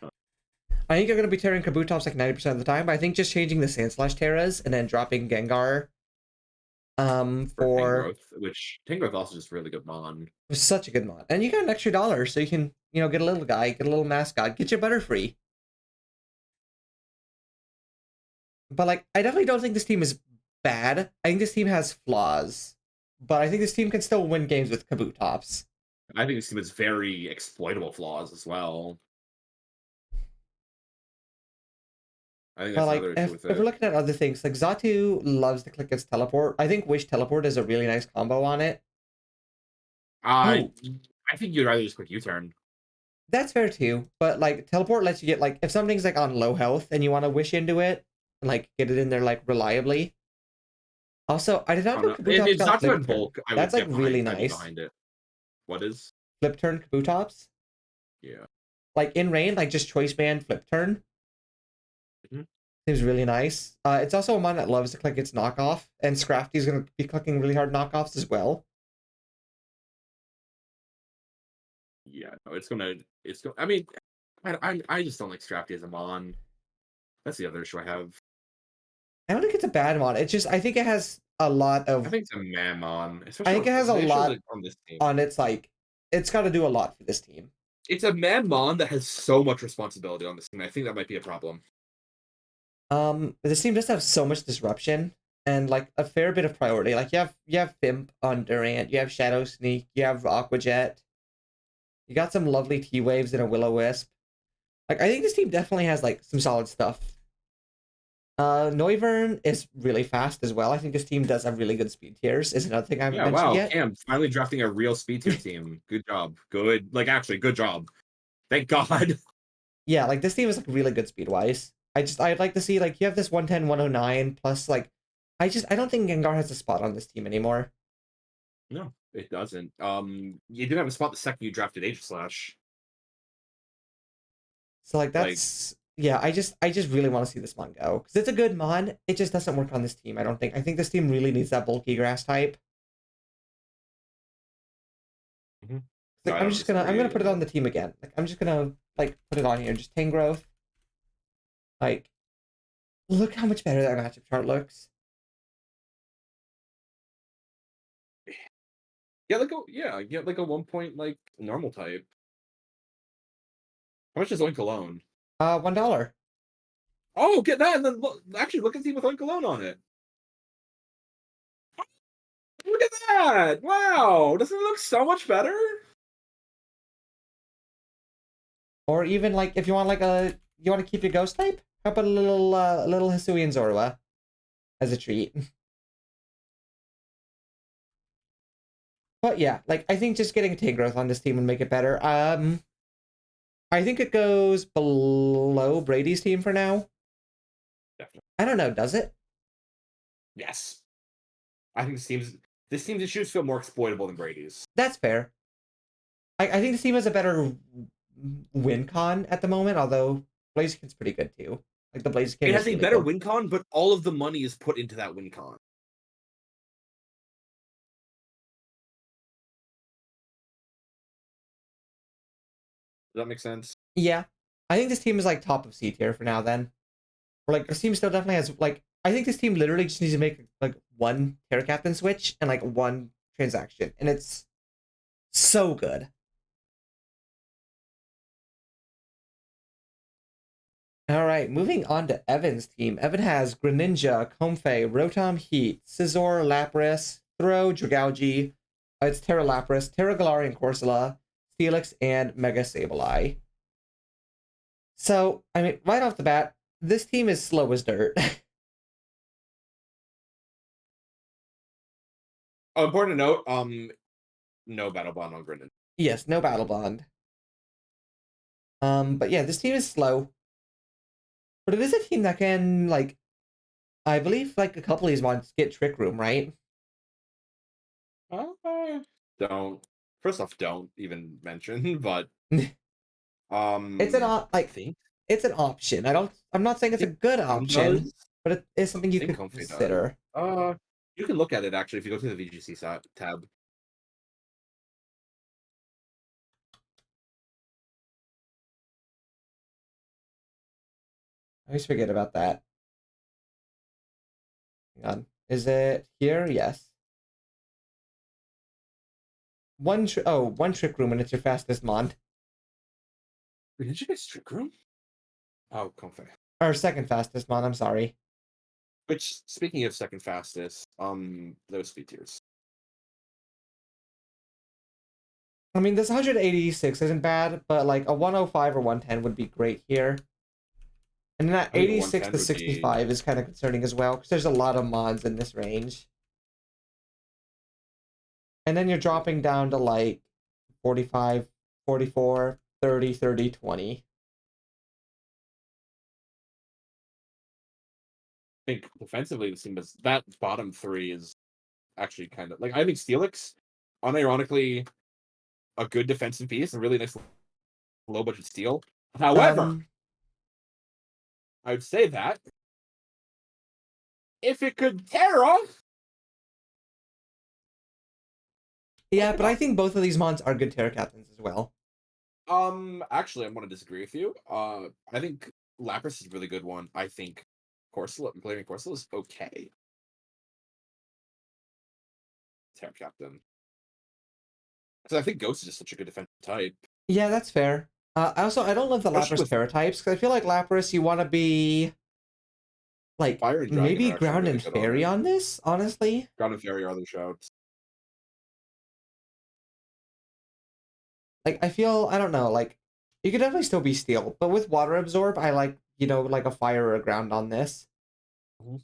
I think you're going to be tearing Kabutops like 90% of the time, but I think just changing the Sandslash Terras and then dropping Gengar For for Tangrowth, which Tangrowth also just really good mon. was such a good mod. And you got an extra dollar, so you can, get a little guy, get a little mascot, get your Butterfree. But like, I definitely don't think this team is bad. I think this team has flaws. But I think this team can still win games with Kabutops. I think this team has very exploitable flaws as well. I think But that's like, another issue if, with if we're it. looking at other things, like Xatu loves to click his teleport. I think Wish Teleport is a really nice combo on it. I Oh, I think you'd rather just quick U-turn. that's fair too, but like teleport lets you get like if something's like on low health and you want to wish into it, and like get it in there like reliably. Also, I did I not don't know know. If Kabutops it's got not flip in turn. bulk, I That's would like get really behind. I'd be nice. behind it. What is? Flip turn Kabutops, Yeah. like in rain, like just choice band flip turn Mhm. seems really nice. It's also a mon that loves to click its knockoff, and Scrafty's gonna be clicking really hard knockoffs as well. Yeah, no, it's gonna. I mean, I just don't like Scrafty as a mon. That's the other issue I have. I don't think it's a bad mod. It's just I think it has a lot I of. think it's a man mon, I especially think it has a especially lot like on this team. on its like. It's got to do a lot for this team. It's a man mon that has so much responsibility on this team. I think that might be a problem. This team does have so much disruption and like a fair bit of priority. Like you have Fimp on Durant, you have Shadow Sneak, you have Aquajet, you got some lovely T waves and a Will-O-Wisp. Like I think this team definitely has like some solid stuff. Noivern is really fast as well. I think this team does have really good speed tiers. Is another thing I haven't Yeah, mentioned wow, yet. Cam finally drafting a real speed tier team. Good job. Good, like actually, good job. Thank God. Yeah, like this team is like really good speed wise. I'd like to see like you have this 110, 109 plus like I don't think Gengar has a spot on this team anymore. No, it doesn't. You didn't have a spot the second you drafted Aegislash. So like Like, that's yeah, I just really want to see this mon go because it's a good mon. It just doesn't work on this team. I don't think. I think this team really needs that bulky grass type. mhm. No, Like I don't I'm disagree gonna at put it on all. the team again. Like I'm just gonna like put it on here. Just Tangrowth. Like look how much better that matchup chart looks. Get like a 1 point like normal type. How much is Oink alone? $1. Oh, get that, and then actually look and see with Oink alone on it. Look at that! Wow, doesn't it look so much better? Or even like if you want like a you want to keep your ghost type, how about a little Hisuian Zorua as a treat. But yeah, like I think just getting Tangrowth on this team would make it better. I think it goes below Brady's team for now. Definitely. I don't know, does it? Yes. I think this team's issues feel more exploitable than Brady's. That's fair. I think this team has a better win con at the moment, although Blaziken's pretty good too. Like the Blaziken It is has a really better good. win con, but all of the money is put into that win con. Does that make sense? Yeah. I think this team is like top of C tier for now then. Or like this team still definitely has like I think this team literally just needs to make like one Terra Captain switch and like one transaction. And it's so good. All right, moving on to Evan's team. Evan has Greninja, Comfey, Rotom Heat, Scizor, Lapras, Throw, Dragalge, it's Terra Lapras, Terra Galarian Corsola, Steelix, and Mega Sableye. So, I mean, right off the bat, this team is slow as dirt. Oh, important to note, no battle bond on Greninja. Yes, no Battle Bond. But yeah, this team is slow. But it is a team that can, like, I believe, like, a couple of these mods get Trick Room, right? Don't. First off, don't even mention, but It's an I like think it's an option. I'm not saying I it's a think good Home option, does. but it is I something you think could Comfy does. consider. You can look at it actually if you go to the VGC tab. I always forget about that. Hang on. Is it here? Yes. One Trick Room and it's your fastest mon. Wait, did you guys Trick Room? Oh, Comfy. Or second fastest mon, I'm sorry. Which, speaking of second fastest, those speed tiers. I mean, this 186 isn't bad, but like a 105 or 110 would be great here. And then that I think a 86 110 to would be 65 is kind of concerning as well, because there's a lot of mods in this range. And then you're dropping down to like 45, 44, 30, 30, 20. I think defensively the team is that bottom three is actually kind of like I think Steelix, unironically, a good defensive piece, a really nice low budget steal. However, Um, I would say that if it could Terra, yeah, fuck it but I up. think both of these mods are good Terra Captains as well. Actually, I'm gonna disagree with you. I think Lapras is a really good one. I think Corsola, Glaring Corsola is okay. Terra Captain. Because I think Ghost is just such a good defensive type. Yeah, that's fair. I don't love the Especially Lapras with Terra types because I feel like Lapras, you want to be like Fire and Dragon maybe are actually Ground really and good on Fairy it. on this. Honestly, Ground and Fairy are other shouts. like I feel I don't know, like you could definitely still be Steel, but with Water Absorb, I like like a Fire or a Ground on this. Mhm.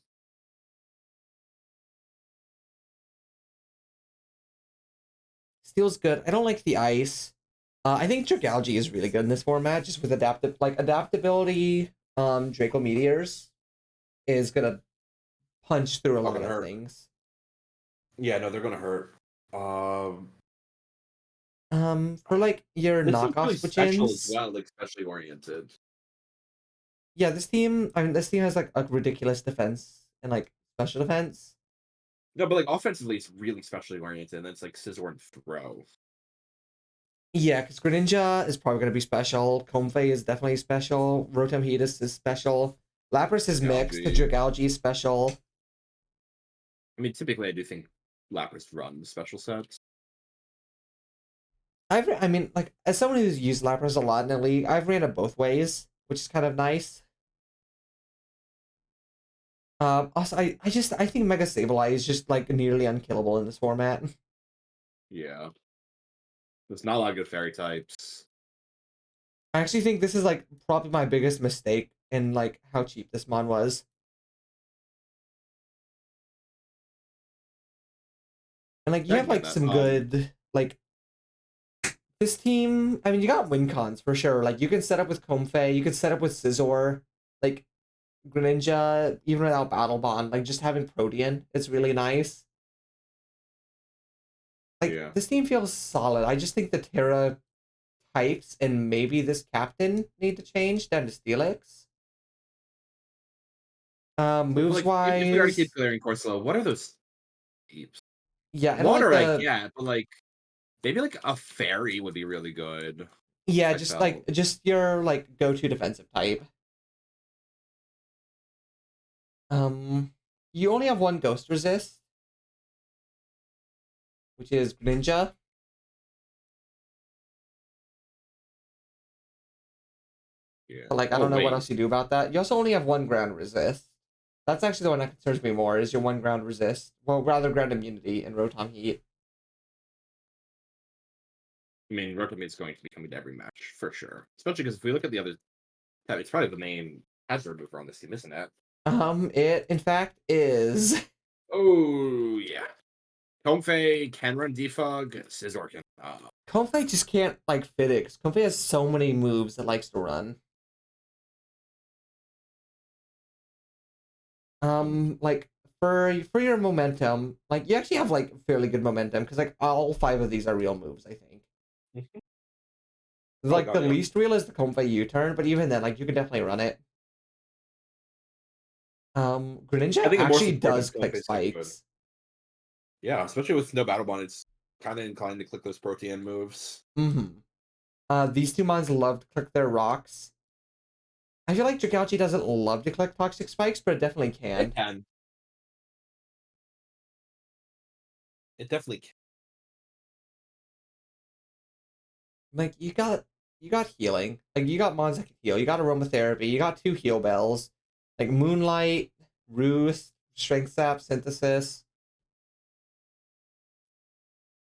Steel's good. I don't like the Ice. I think Dragalge is really good in this format, just with adaptability. Draco Meteors is gonna punch through a Not lot gonna of hurt. things. Yeah, no, they're gonna hurt. For like your This seems knockoff really special as switch-ins, well, like specially oriented. yeah, this team has like a ridiculous defense and like special defense. No, but like offensively, it's really specially oriented. And it's like Scizor and Throw. Yeah, because Greninja is probably going to be special. Comfey is definitely special. Rotom Heatus is special. Lapras is mixed. The Dragalge. Dragalge is special. I mean, typically, I do think Lapras run special sets. I mean, like as someone who's used Lapras a lot in the league, I've ran it both ways, which is kind of nice. Also, I think Mega Sableye is just like nearly unkillable in this format. Yeah, there's not a lot of good fairy types. I actually think this is like probably my biggest mistake in like how cheap this mon was. And like you I have can get like that. some good like this team. I mean, you got win cons for sure. Like you can set up with Comfey, you can set up with Scizor, like Greninja, even without Battle Bond. Like just having Protean, it's really nice. Like Yeah, this team feels solid. I just think the Terra types and maybe this captain need to change down to Steelix. but Moves like if we already keep wise, clearing Corsola, what are those types? yeah, I don't like Water, I the get, but like maybe like a fairy would be really good. yeah, I just felt. like just your like go-to defensive type. You only have one ghost resist, which is Greninja. Yeah. But like I Oh don't know what wait. else you do about that. You also only have one ground resist. That's actually the one that concerns me more, is your one ground resist. Well, rather ground immunity and Rotom Heat. I mean, Rotomate's going to be coming to every match for sure. Especially because if we look at the other, it's probably the main hazard mover on this team, isn't it? It in fact is. Oh yeah. Comfey can run defog. Scizor can. Comfey just can't like fit it. 'Cause Comfey has so many moves it likes to run. Like for your momentum, like you actually have like fairly good momentum because like all five of these are real moves, I think. Mhm. Oh Like the god, yeah. least real is the Comfey U-turn, but even then, like you can definitely run it. I Greninja think a more actually does supportive click Comfey's kind of good. spikes. Yeah, especially with no battle bond, it's kind of inclined to click those Protean moves. Mm-hmm. These two mons love to click their rocks. I feel like Dragalge doesn't love to click toxic spikes, but it definitely It can. can. It definitely can. Like you got healing. Like you got mons that can heal. You got aromatherapy. You got two heal bells. Like Moonlight, Roost, Strength Sap, Synthesis.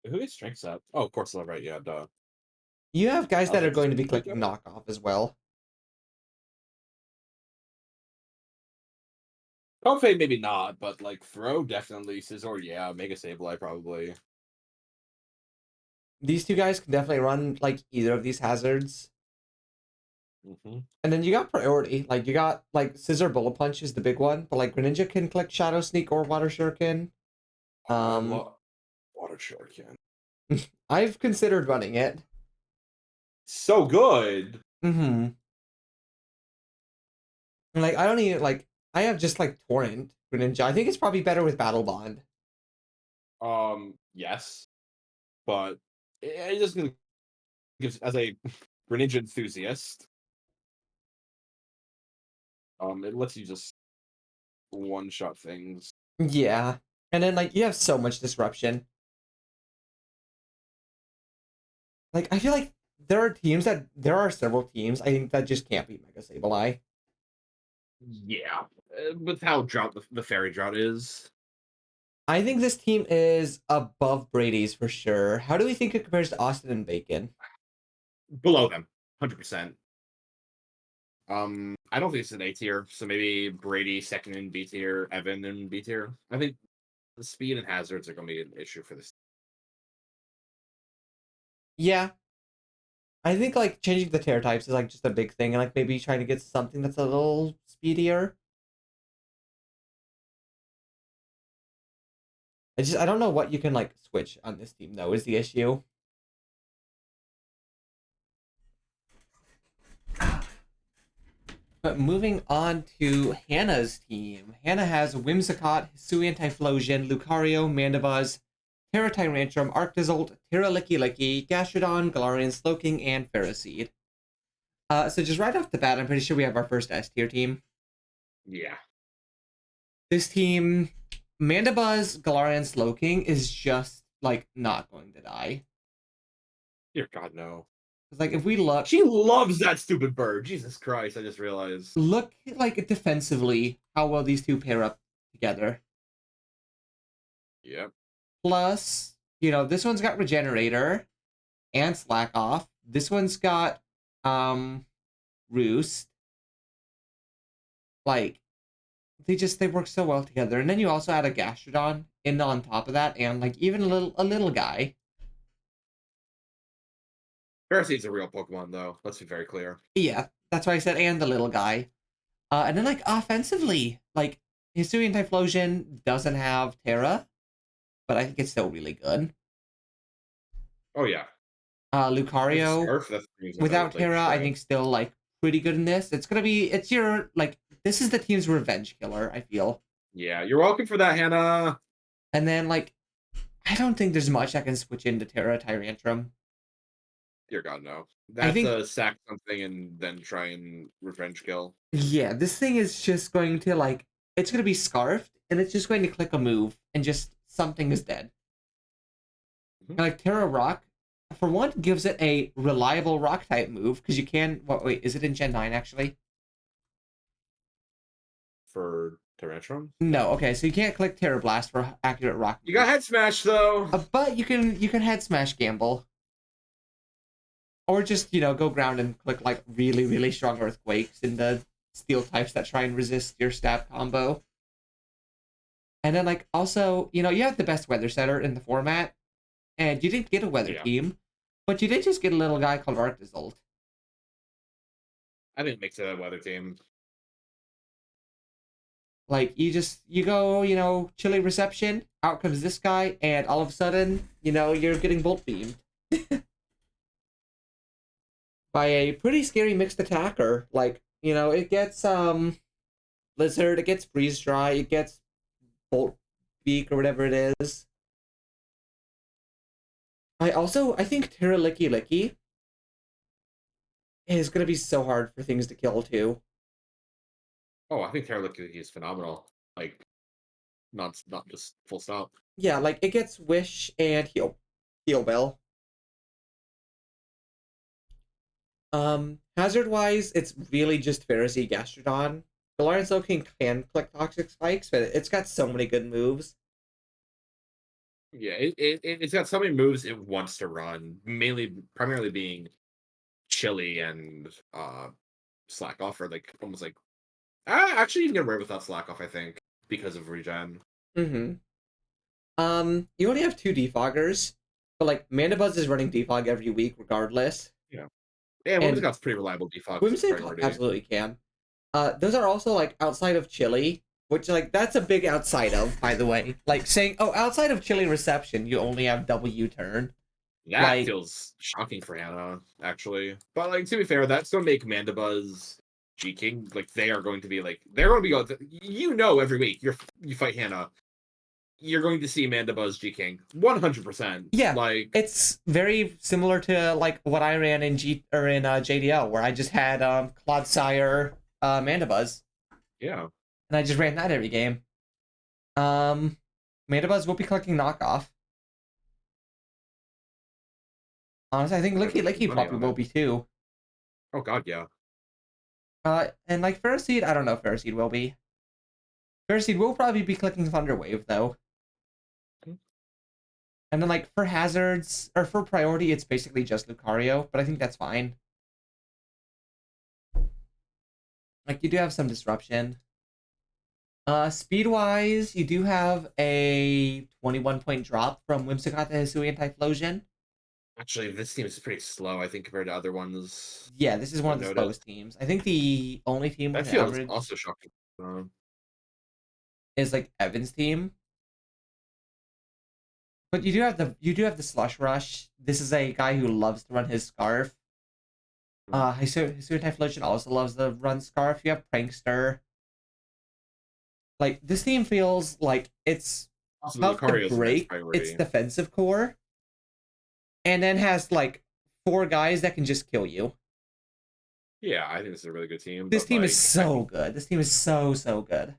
Who is strength up? Oh, of course, right. Yeah, duh. You have guys I was that are like, does going to be Comfey clicking have it? knockoff as well. Comfey maybe not, but like Throw definitely. Scizor, yeah. Mega Sableye probably. These two guys can definitely run like either of these hazards. Mm-hmm. And then you got priority. Like you got like Scissor Bullet Punch is the big one, but like Greninja can click Shadow Sneak or Water Shuriken. I Um, love Water Shuriken. I've considered running it. So good. Mm-hmm. And, like I don't even like I have just like Torrent Greninja. I think it's probably better with Battle Bond. Yes, but it just gives as a Greninja Enthusiast. It lets you just one-shot things. Yeah. And then like you have so much disruption. Like I feel like there are several teams I think that just can't beat Mega Sableye. Yeah, with how drought the fairy drought is. I think this team is above Brady's for sure. How do we think it compares to Austin and Bacon? Below them, 100%. I don't think it's an A tier, so maybe Brady second in B tier, Evan in B tier. I think the speed and hazards are going to be an issue for this. Yeah. I think like changing the tear types is like just a big thing, and like maybe trying to get something that's a little speedier. I don't know what you can like switch on this team though is the issue. But moving on to Hannah's team. Hannah has Whimsicott, Hisuian Typhlosion, Lucario, Mandibuzz, Terra Tyrantrum, Arctozolt, Terra Licky Licky, Gastrodon, Galarian Slowking, and Ferroseed. So just right off the bat, I'm pretty sure we have our first S tier team. Yeah. This team, Mandibuzz, Galarian Slowking is just like not going to die. Dear God, no. Because like if we look, She loves that stupid bird. Jesus Christ, I just realized. look like defensively how well these two pair up together. Yep. Plus, you know, this one's got Regenerator and Slack Off. This one's got Roost. Like they work so well together. And then you also add a Gastrodon in on top of that, and like even a little guy. Ferroseed's a real Pokemon, though. Let's be very clear. Yeah, that's why I said and the little guy. And then like offensively, like Hisuian Typhlosion doesn't have Terra, but I think it's still really good. Oh yeah. With a Lucario scarf, that's the reason without like Terra, I shred. think still like pretty good in this. It's your like this is the team's revenge killer, I feel. Yeah, you're welcome for that, Hannah. And then like I don't think there's much I can switch into Terra Tyrantrum. Dear God, no. I That's think a sack something and then try and revenge kill. yeah, this thing is just going to like it's gonna be scarfed and it's just going to click a move and just something is dead. Mhm. And like Terra Rock, for one, gives it a reliable rock type move because you can. Wait, is it in Gen 9 actually? For Tyrantrum. No, okay, so you can't click Terra Blast for accurate rock You got moves. head smash though. But you can head smash gamble. Or just, you know, go ground and click like really strong earthquakes in the steel types that try and resist your stab combo. And then like also, you know, you have the best weather setter in the format, and you didn't get a weather Yeah, team, but you did just get a little guy called Arctozolt. I didn't mix it a weather team. Like you go, you know, chilly reception, out comes this guy, and all of a sudden, you know, you're getting bolt beamed by a pretty scary mixed attacker. Like, you know, it gets lizard, it gets freeze dry, it gets bolt beak or whatever it is. I think Terra Licky Licky is gonna be so hard for things to kill too. Oh, I think Terra is phenomenal. Like, not just full stop. Yeah, like it gets wish and heal bell. Hazard wise, it's really just Pharisee Gastrodon. Galarian Slowking can click Toxic Spikes, but it's got so many good moves. Yeah, it's got so many moves it wants to run, primarily being chilly and slack off, or like almost like actually you can get away without slack off, I think, because of regen. Mm-hmm. You only have two defoggers, but like Mandibuzz is running defog every week regardless, Yeah. And Women's and got pretty reliable defogs as a Whimsicott priority. absolutely can. Those are also like outside of Chili, which like that's a big outside of, by the way. Like saying, oh, outside of Chili reception, you only have W turn. That Like, feels shocking for Hannah, actually. But like to be fair, that's gonna make Mandibuzz G King like they are going to be like they're going to be going. You know, every week you fight Hannah. you're going to see Mandibuzz G King 100%. Yeah, Like, it's very similar to like what I ran in JDL, where I just had Clodsire Mandibuzz, yeah, and I just ran that every game. Um, Mandibuzz will be collecting knockoff. Honestly, I think they're making Licky money probably on will it. be too. Oh god, yeah. And like Ferroseed, I don't know if Ferroseed will be. Ferroseed will probably be clicking Thunderwave though. And then like for hazards or for priority, it's basically just Lucario, but I think that's fine. Like you do have some disruption. Speed wise, you do have a 21-point drop from Whimsicott to Hisuian Typhlosion. Actually, this team is pretty slow, I think, compared to other ones Yeah, this is one I've of the noticed. slowest teams. I think the only team That with an feels average also shocking. is like Evan's team. But you do have the Slush Rush. This is a guy who loves to run his Scarf. Hisuian Typhlosion also loves to run Scarf. You have Prankster. Like this team feels like it's Also, about to Lucario is the next break its priority. defensive core, and then has like 4 guys that can just kill you. Yeah, I think this is a really good team, This but team is like, so good. This team is so good.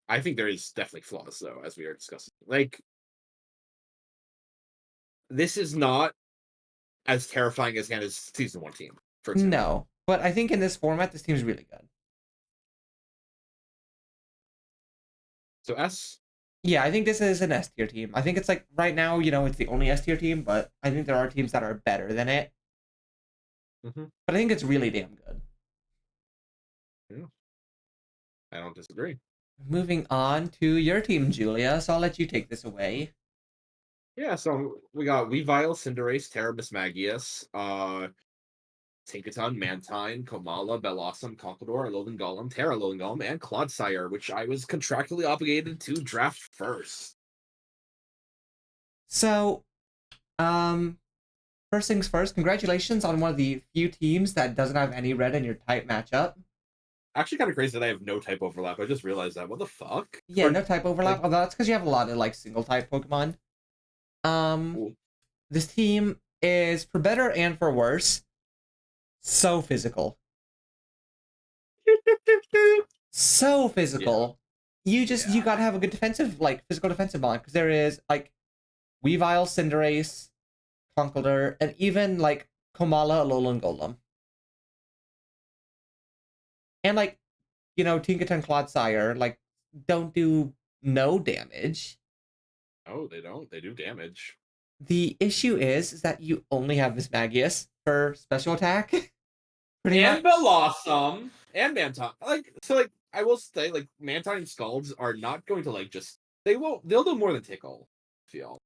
I think there is definitely flaws though, as we are discussing. Like, this is not as terrifying as Hannah's season 1 team, for example. No, but I think in this format, this team is really good. So S. Yeah, I think this is an S tier team. I think it's like right now, it's the only S tier team, but I think there are teams that are better than it. Mhm. But I think it's really damn good. Yeah, I don't disagree. Moving on to your team, Julia. So I'll let you take this away. Yeah, so we got Weavile, Cinderace, Terrabus Magius, Tinkaton, Mantine, Komala, Bellossom, Conkeldurr, Alolan Golem, Terra Alolan Golem, and Clodsire, which I was contractually obligated to draft first. So, um, first things first, congratulations on one of the few teams that doesn't have any red in your type matchup. Actually, kind of crazy that I have no type overlap. I just realized that. What the fuck? Yeah, Or no type overlap. like, Although that's because you have a lot of like single type Pokemon. Um, cool. this team is for better and for worse, so physical. So Yeah, physical. You yeah. gotta have a good defensive, like physical defensive line, because there is like Weavile, Cinderace, Conkeldurr, and even like Komala, Alolan Golem. And like, Tinkaton Clodsire, like, don't do no damage. Oh, they don't. They do damage. The issue is that you only have this Magius for special attack, pretty And much. Bellossom and Mantine. Like, I will say, like, Mantine and Scalds are not going to like just they'll do more than tickle, I feel.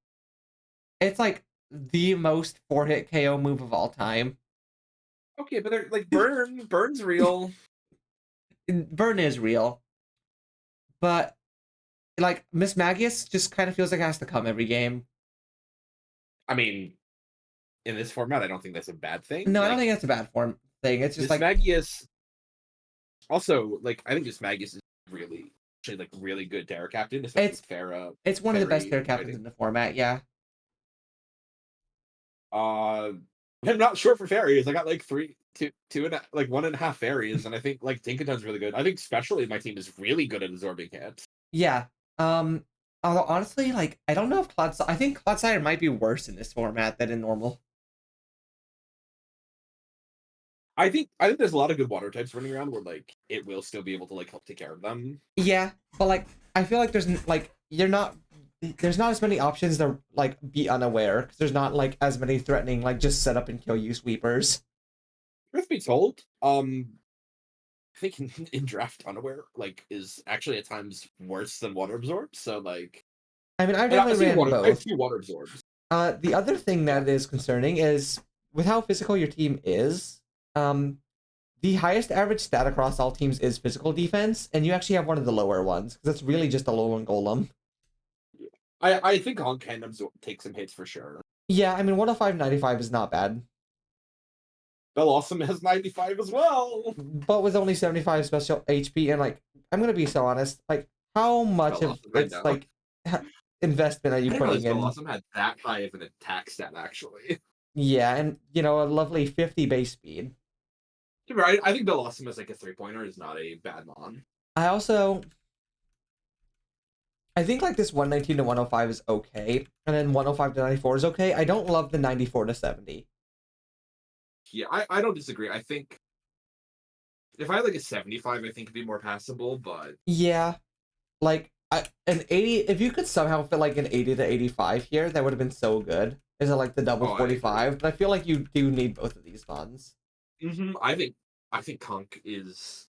It's like the most 4-hit KO move of all time. Okay, but they're like Burn's real. Burn is real, but like Miss Magius just kind of feels like it has to come every game. I mean, in this format, I don't think that's a bad thing. No, I don't think Like, that's a bad form thing. It's just Miss like Magius also, like, I think Miss Magius is really actually like really good Terra Captain, especially it's with Farah it's one of the best Fairy tier captains fighting. in the format. Yeah, Uh, I'm not sure for fairies. I got like two and like 1.5 fairies, and I think like Tinkaton's really good. I think especially my team is really good at absorbing hits. yeah. Although honestly, like I don't know if I think Clodsire might be worse in this format than in normal. I think there's a lot of good water types running around where like it will still be able to like help take care of them. Yeah, but like I feel like there's not as many options to like be unaware because there's not like as many threatening like just set up and kill you sweepers. Truth be told, I think in draft unaware like is actually at times worse than water absorb. So like, I mean, I've and I definitely see ran water. I both. see water absorbs. The other thing Yeah. that is concerning is with how physical your team is. The highest average stat across all teams is physical defense, and you actually have one of the lower ones because it's really just a Alolan Golem. I think Honk can absorb take some hits for sure. Yeah, I mean, 105/95 is not bad, Bellossom has 95 as well. but with only 75 special HP, and like, I'm gonna be so honest, like, how much of Bellossom, I it's know. like investment are I you didn't realize putting in? Blossom had that high of an attack stat, actually. Yeah, and a lovely 50 base speed. I think Blossom as like a 3-pointer is not a bad mon. I also I think like this 119 to 105 is okay, and then 105 to 94 is okay. I don't love the 94 to 70. Yeah, I don't disagree. I think if I had like a 75, I think it'd be more passable, but Yeah, like an 80. If you could somehow fit like an 80 to 85 here, that would have been so good. Is it like the double oh, I agree. 45? But I feel like you do need both of these funds. I think Conk is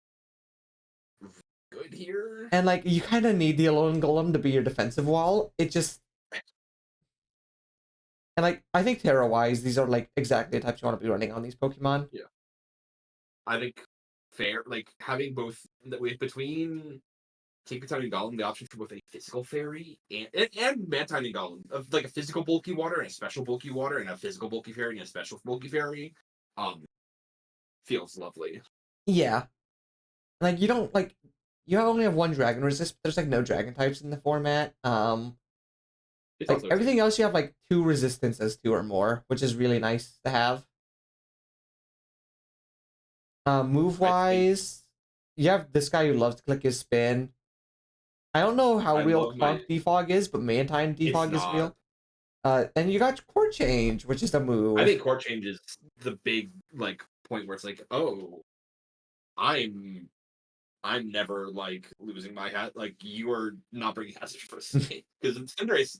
good here. And like you kind of need the Alone Golem to be your defensive wall. It just and like I think Terra wise, these are like exactly the types you want to be running on these Pokemon. Yeah, I think fair like having both with between Gigaton and Golem, the option for both a physical fairy and Mantine and Golem, of like a physical bulky water and a special bulky water and a physical bulky fairy and a special bulky fairy, um, feels lovely. Yeah, like you don't like you only have one dragon resist. But there's like no dragon types in the format. It's Like also everything expensive. else, you have like two resistances, two or more, which is really nice to have. Move I think wise, you have this guy who loves to click his spin. I don't know how I real love my. Conk defog is, but Mantine It's defog is not. real. And you got Core Change, which is a I move. think court change is the big like point where it's like, oh, I'm I'm never like losing my hat. Like you are not bringing hazard for me because Cinderace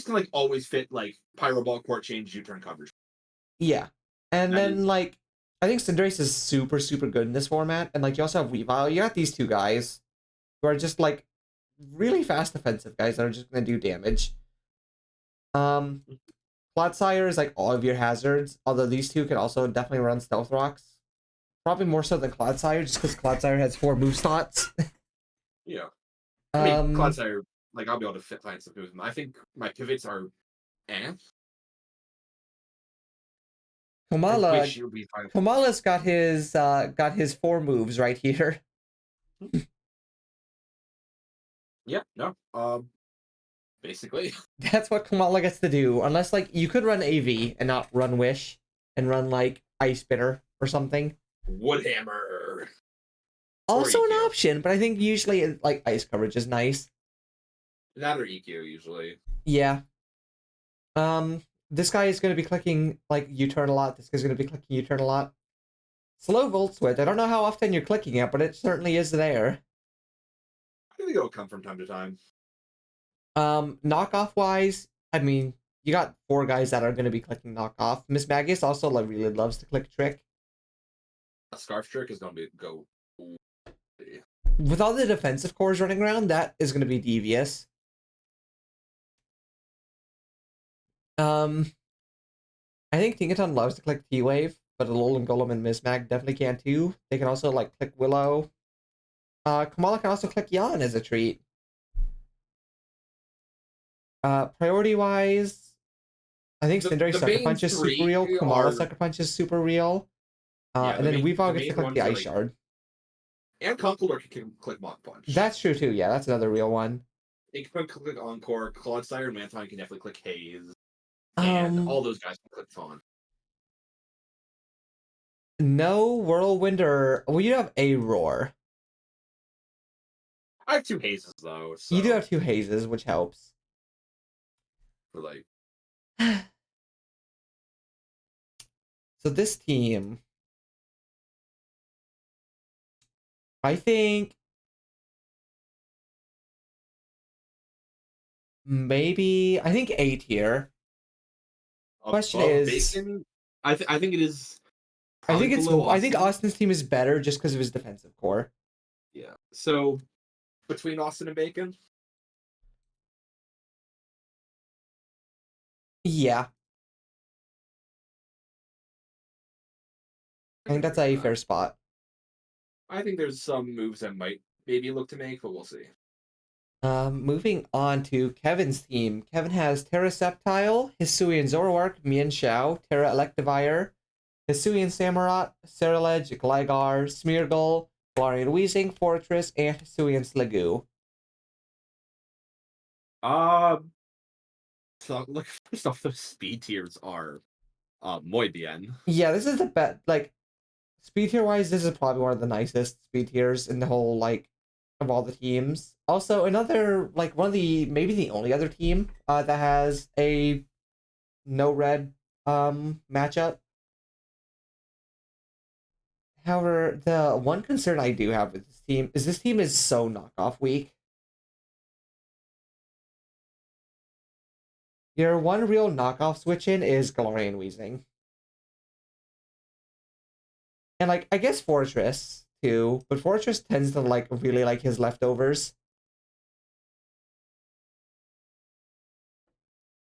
can like always fit like Pyro Ball, Court Change, U-turn coverage. Yeah, and That then is like I think Cinderace is super super good in this format, and like you also have Weavile. You got these two guys who are just like really fast defensive guys that are just gonna do damage. Um, Clodsire is like all of your hazards, although these two can also definitely run Stealth Rocks. Probably more so than Clodsire, just because Clodsire has 4 move slots. yeah. I mean, um, Clodsire, like I'll be able to find something with them. I think my pivots are eh. I Kamala wish you would be fine. Kamala's got his 4 moves right here. Yeah, no. Basically. That's what Kamala gets to do. Unless like you could run AV and not run Wish and run like Ice Spitter or something. Woodhammer. Or Also an EQ. option, but I think usually like ice coverage is nice. That or EQ usually. Yeah. This guy is going to be clicking like U-turn a lot. This guy's going to be clicking U-turn a lot. Slow Volt Switch. I don't know how often you're clicking it, but it certainly is there. I think it'll come from time to time. Knockoff wise, I mean, you got 4 guys that are going to be clicking knockoff. Miss Magius also like really loves to click trick. A scarf trick is gonna be go. With all the defensive cores running around, that is going to be devious. Um, I think Gigaton loves to click T-Wave, but Alolan Golem and Miss Mag definitely can too. They can also like click Willow. Kamala can also click Yawn as a treat. Priority wise, I think Cinderace The Sucker main Punch is super real. three Kamala are Sucker Punch is super real. yeah, And then the Weavile gets to main click the ones are Ice like Shard. and Conkeldurr can click Mach Punch. That's true too. Yeah, that's another real one. They can click Encore. Clodsire and Mantine can definitely click Haze. And Um, all those guys can click Fawn. no Whirlwind or well, you have a Roar. I have 2 Hazes though, You do so have 2 Hazes, which helps. for like So this team, I think maybe I think 8 here. Question above is, Bacon. I think it is I probably think it's below I think Austin. Austin's team is better just because of his defensive core. Yeah. So between Austin and Bacon, Yeah, I I think can that's agree with a that. fair spot. I think there's some moves that might maybe look to make, but we'll see. Moving on to Kevin's team. Kevin has Terra Sceptile, Hisuian Zoroark, Mian Xiao, Terra Electivire, Hisuian Samurott, Ceruledge, Gligar, Smeargle, Galarian Weezing, Fortress, and Hisuian Sliggoo. Uh, so like first off, the speed tiers are muy bien. Yeah, this is the best. Like speed tier wise, this is probably one of the nicest speed tiers in the whole like of all the teams. Also, another like one of the maybe the only other team that has a no red matchup. However, the one concern I do have with this team is so knockoff weak. Your one real knockoff switch in is Galarian Weezing. And like I guess Fortress too, but Fortress tends to like really like his leftovers.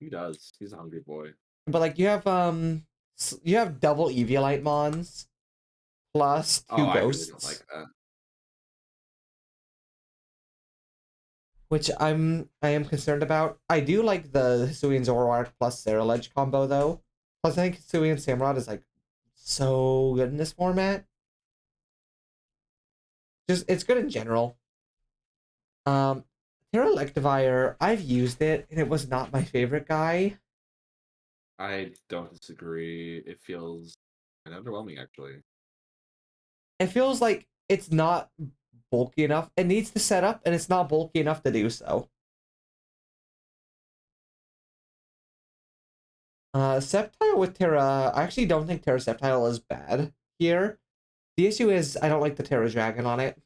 He does. He's a hungry boy. But like you have double Eviolite Mons plus Oh, two I really don't ghosts, like that. which I am concerned about. I do like the Hisuian Zoroark plus Ceruledge combo though. Plus I think Hisuian Samurott is like so good in this format. Just it's good in general. Um Terra Electivire, I've used it and it was not my favorite guy. I don't disagree. It feels kind of underwhelming, actually. It feels like it's not bulky enough. It needs to set up and it's not bulky enough to do so. Sceptile with Terra, I actually don't think Terra Sceptile is bad here. The issue is I don't like the Terra Dragon on it.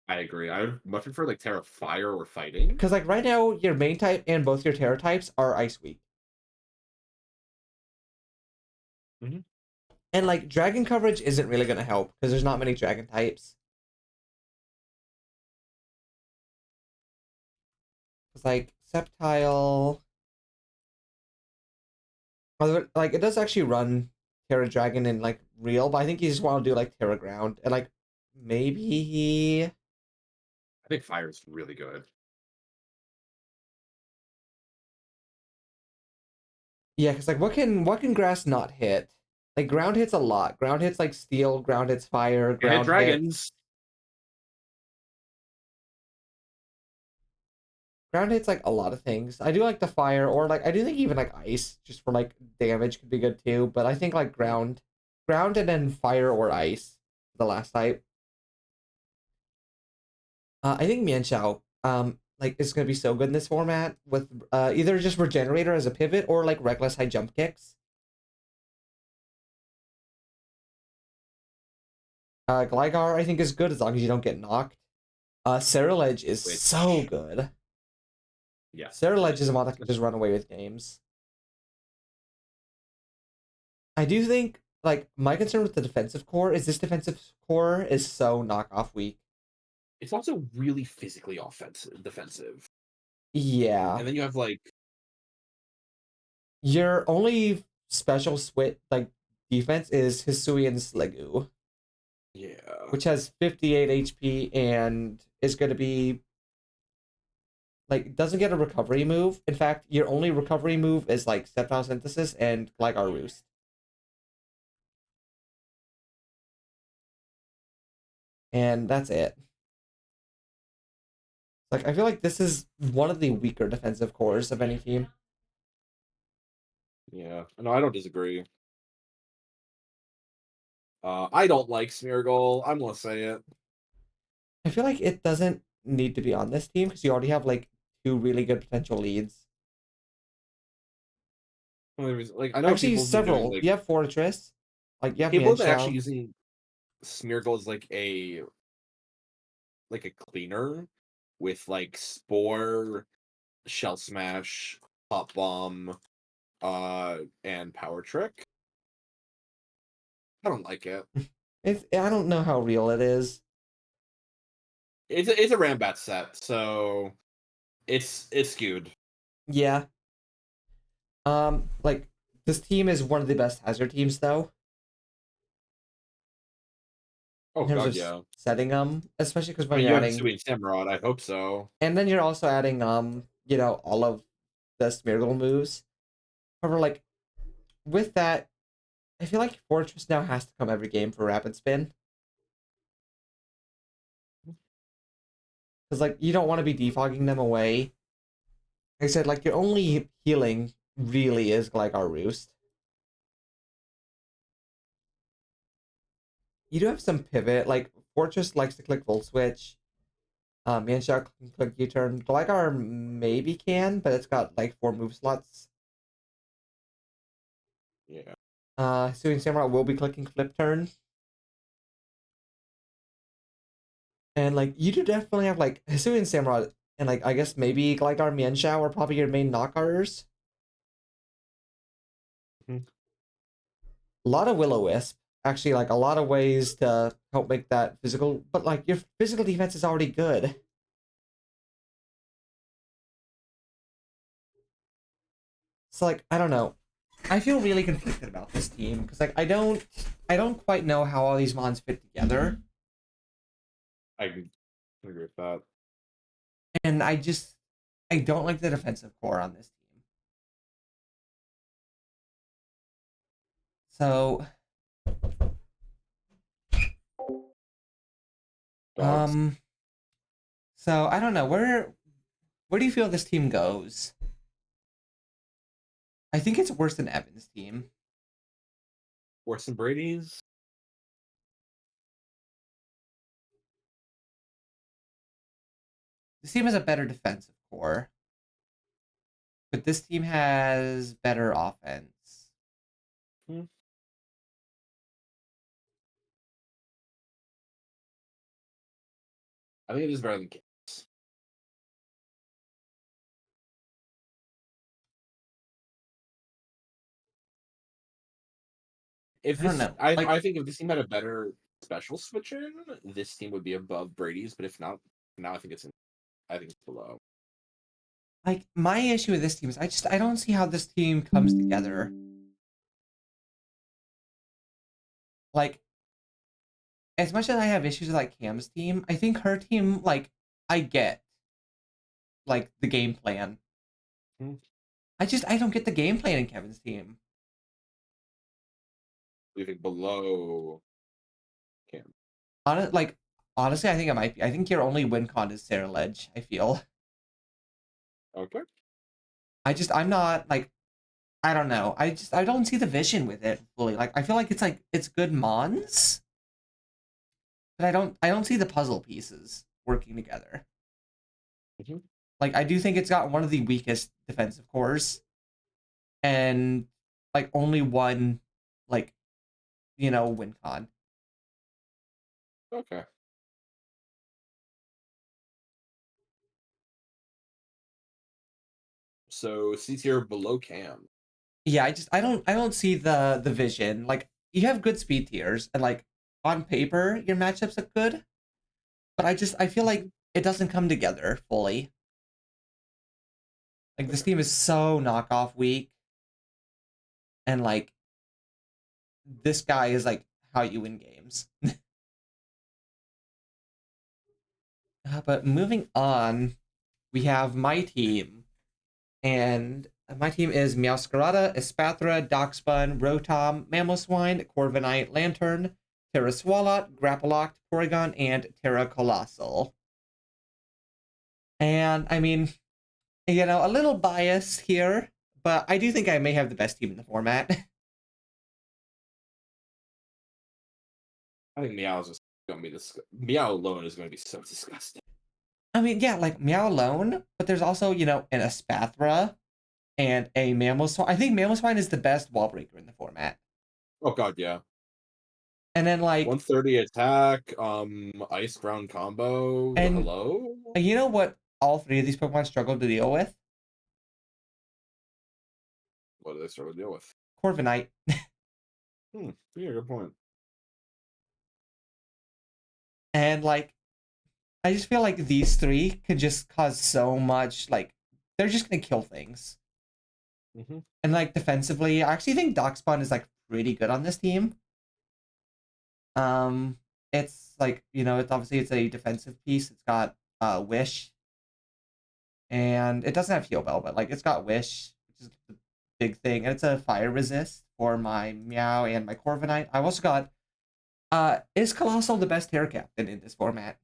I agree. I much prefer like Terra Fire or Fighting. Because like right now, your main type and both your Terra types are Ice Weak. Mm-hmm. And like Dragon coverage isn't really gonna help because there's not many Dragon types. It's like Sceptile. Like it does actually run Terra Dragon in like real, but I think you just want to do like Terra Ground and like maybe I think Fire is really good. yeah, because like what can grass not hit? Like ground hits a lot. Ground hits like steel. Ground hits fire. Can hit Ground hits dragons. ground hits like a lot of things. I do like the fire, or like I do think even like ice, just for like damage could be good too. But I think like ground, and then fire or ice, the last type. I think Mienshao like is gonna be so good in this format with either just Regenerator as a pivot or like reckless high jump kicks. Gligar I think is good as long as you don't get knocked. Ceruledge is so Which, good. yeah. Ceruledge is a mod that can just run away with games. I do think, like, my concern with the defensive core is this defensive core is so knockoff weak. It's also really physically offensive, defensive. Yeah. And then you have like, Your only special switch, like, defense is Hisuian Sliggoo, yeah, which has 58 HP and is going to be, like, doesn't get a recovery move. In fact, your only recovery move is, like, Sceptile Synthesis and Gligar Roost. And that's it. Like, I feel like this is one of the weaker defensive cores of any team. yeah. No, I don't disagree. I don't like Smeargle. I'm gonna say it. I feel like it doesn't need to be on this team because you already have like two really good potential leads. Like I know Actually, people have been doing several. like You have Fortress, like you have people have been actually Mienshao. using Smeargle as like a cleaner with like Spore, Shell Smash, Pop Bomb, and Power Trick. I don't like it. It's I don't know how real it is. It's a Rambat set, so it's skewed. Yeah. Like this team is one of the best hazard teams though Oh in terms god, of yeah. setting them, especially because I when mean, you're you have adding, Hisuian Samurott. I hope so. and then you're also adding you know, all of the Smeargle moves. However, like with that, I feel like Fortress now has to come every game for Rapid Spin. Because like you don't want to be defogging them away I said, like, your only healing really is like our roost. You do have some pivot, like Fortress likes to click Volt Switch. Mianxia can click U-turn. Gligar maybe can, but it's got like 4 move slots. Yeah. Hisuian Samurai will be clicking Flip Turn. And like you do definitely have like Hisuian Samurai and like I guess maybe Gligar Mianxiao are probably your main knockers. Mhm. A lot of Will-O-Wisp. Actually, like a lot of ways to help make that physical, but like your physical defense is already good. So like I don't know. I feel really conflicted about this team because like I don't quite know how all these mons fit together, I can agree with that. and I don't like the defensive core on this team. So Dogs. um so I don't know where do you feel this team goes? I think it's worse than Evan's team. Worse than Brady's. This team has a better defensive core, but this team has better offense. Hmm. I think it is better than Kansas. If I don't this, know. I think if this team had a better special switch in, this team would be above Brady's. But if not, now I think it's I think it's below. Like my issue with this team is I don't see how this team comes together. Like as much as I have issues with like Cam's team, I think her team like I get like the game plan. Hmm. I don't get the game plan in Kevin's team. You think below Cam? Like honestly, I think it might be. I think your only win con is Sarah Ledge. I feel. Okay. I'm not like I don't know. I don't see the vision with it fully. Like I feel like it's good mons, but I don't see the puzzle pieces working together. Hmm. Like I do think it's got one of the weakest defensive cores and like only one like win con. Okay. So C tier below Cam. Yeah, I don't see the vision. Like you have good speed tiers and like on paper your matchups look good, but I feel like Mhm. it doesn't come together fully. Like this Okay. team is so knockoff weak, and like this guy is like how you win games. But moving on, we have my team, and my team is Meowscarada, Espathra, Doxbun, Rotom, Mamoswine, Corviknight, Lantern, Terra Swalot, Grapploct, Porygon, and Terra Colossal. And I mean, a little bias here, but I do think I may have the best team in the format. I think Meow's just gonna be this. Meow alone is gonna be so disgusting. I mean, yeah, like Meow alone, but there's also, an Espathra and a Mamoswine. I think Mamoswine is the best wall breaker in the format. Oh god, yeah. And then like 130 attack, ice ground combo. and Hello? you know what all three of these Pokemon struggle to deal with? What do they start to deal with? Corviknight. Yeah, good point. And like I just feel like these three could just cause so much like they're just gonna kill things. Hmm. And like defensively, I actually think Doxbun is like pretty good on this team. Um it's like, it's obviously it's a defensive piece. It's got Wish and it doesn't have Heal Bell, but like it's got Wish, which is the big thing. And it's a fire resist for my Meow and my Corviknight. I also got is Colossal the best hair captain in this format?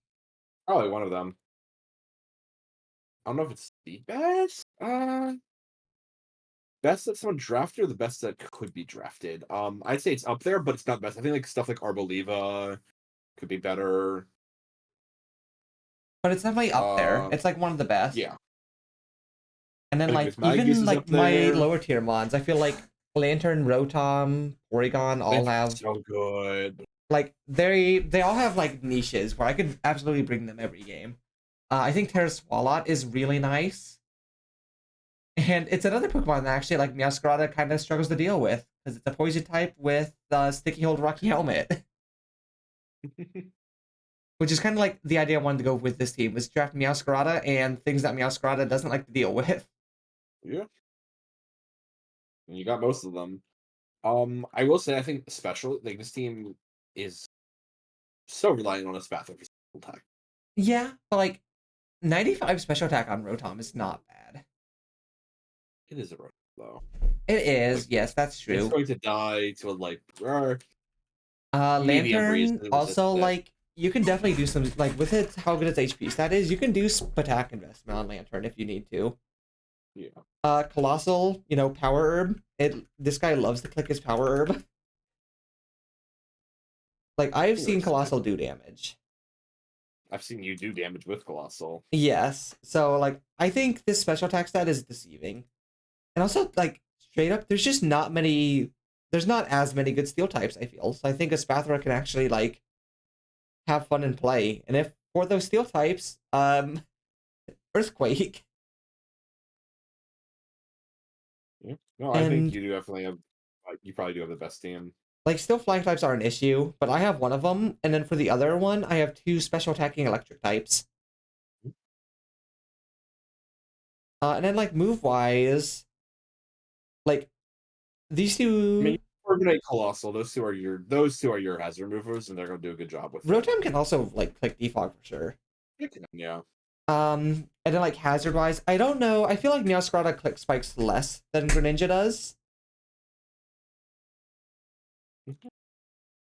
Probably one of them. don't know if it's the best. Best that someone drafted or the best that could be drafted. I'd say it's up there, but it's not best. I think like stuff like Arboliva could be better. But it's definitely up there. Uh, It's like one of the best. yeah, And then I think like Miss Magus even is up like my there. lower tier mods, I feel like Lantern, Rotom, Porygon all It's have so good. like they all have like niches where I could absolutely bring them every game. I think Terra Swalot is really nice. And it's another Pokemon that actually like Meowscarada kind of struggles to deal with because it's a poison type with the Sticky Hold Rocky Helmet, which is kind of like the idea I wanted to go with this team was draft Meowscarada and things that Meowscarada doesn't like to deal with. Yeah, and you got most of them. I will say I think especially like this team is so reliant on a Spathor for attack. Yeah, but like 95 special attack on Rotom is not bad. It is a road though. It Like is, yes, that's it's true. going to die to a like medium Lantern reason also resistant. like you can definitely do some like with it how good its HP stat is. You can do attack investment on Lantern if you need to. Yeah, Colossal, power herb. This guy loves to click his power herb. Like I I've can seen respect. Colossal do damage. I've seen you do damage with Colossal. Yes, so like I think this special attack stat is deceiving, and also like straight up, there's just not many. There's not as many good steel types. I feel so. I think a Spathra can actually like have fun and play, and if for those steel types, Earthquake. Yeah. No, I think And you do definitely have. You probably do have the best team. like still flying types are an issue, but I have one of them, and then for the other one, I have two special attacking electric types. And then like move wise, like these I mean, two, Organite Colossal. Those two are your hazard movers, and they're gonna do a good job with it. Rotom can also like click defog for sure. Yeah. And then like hazard wise, I don't know. I feel like Meowscarada click spikes less than Greninja does,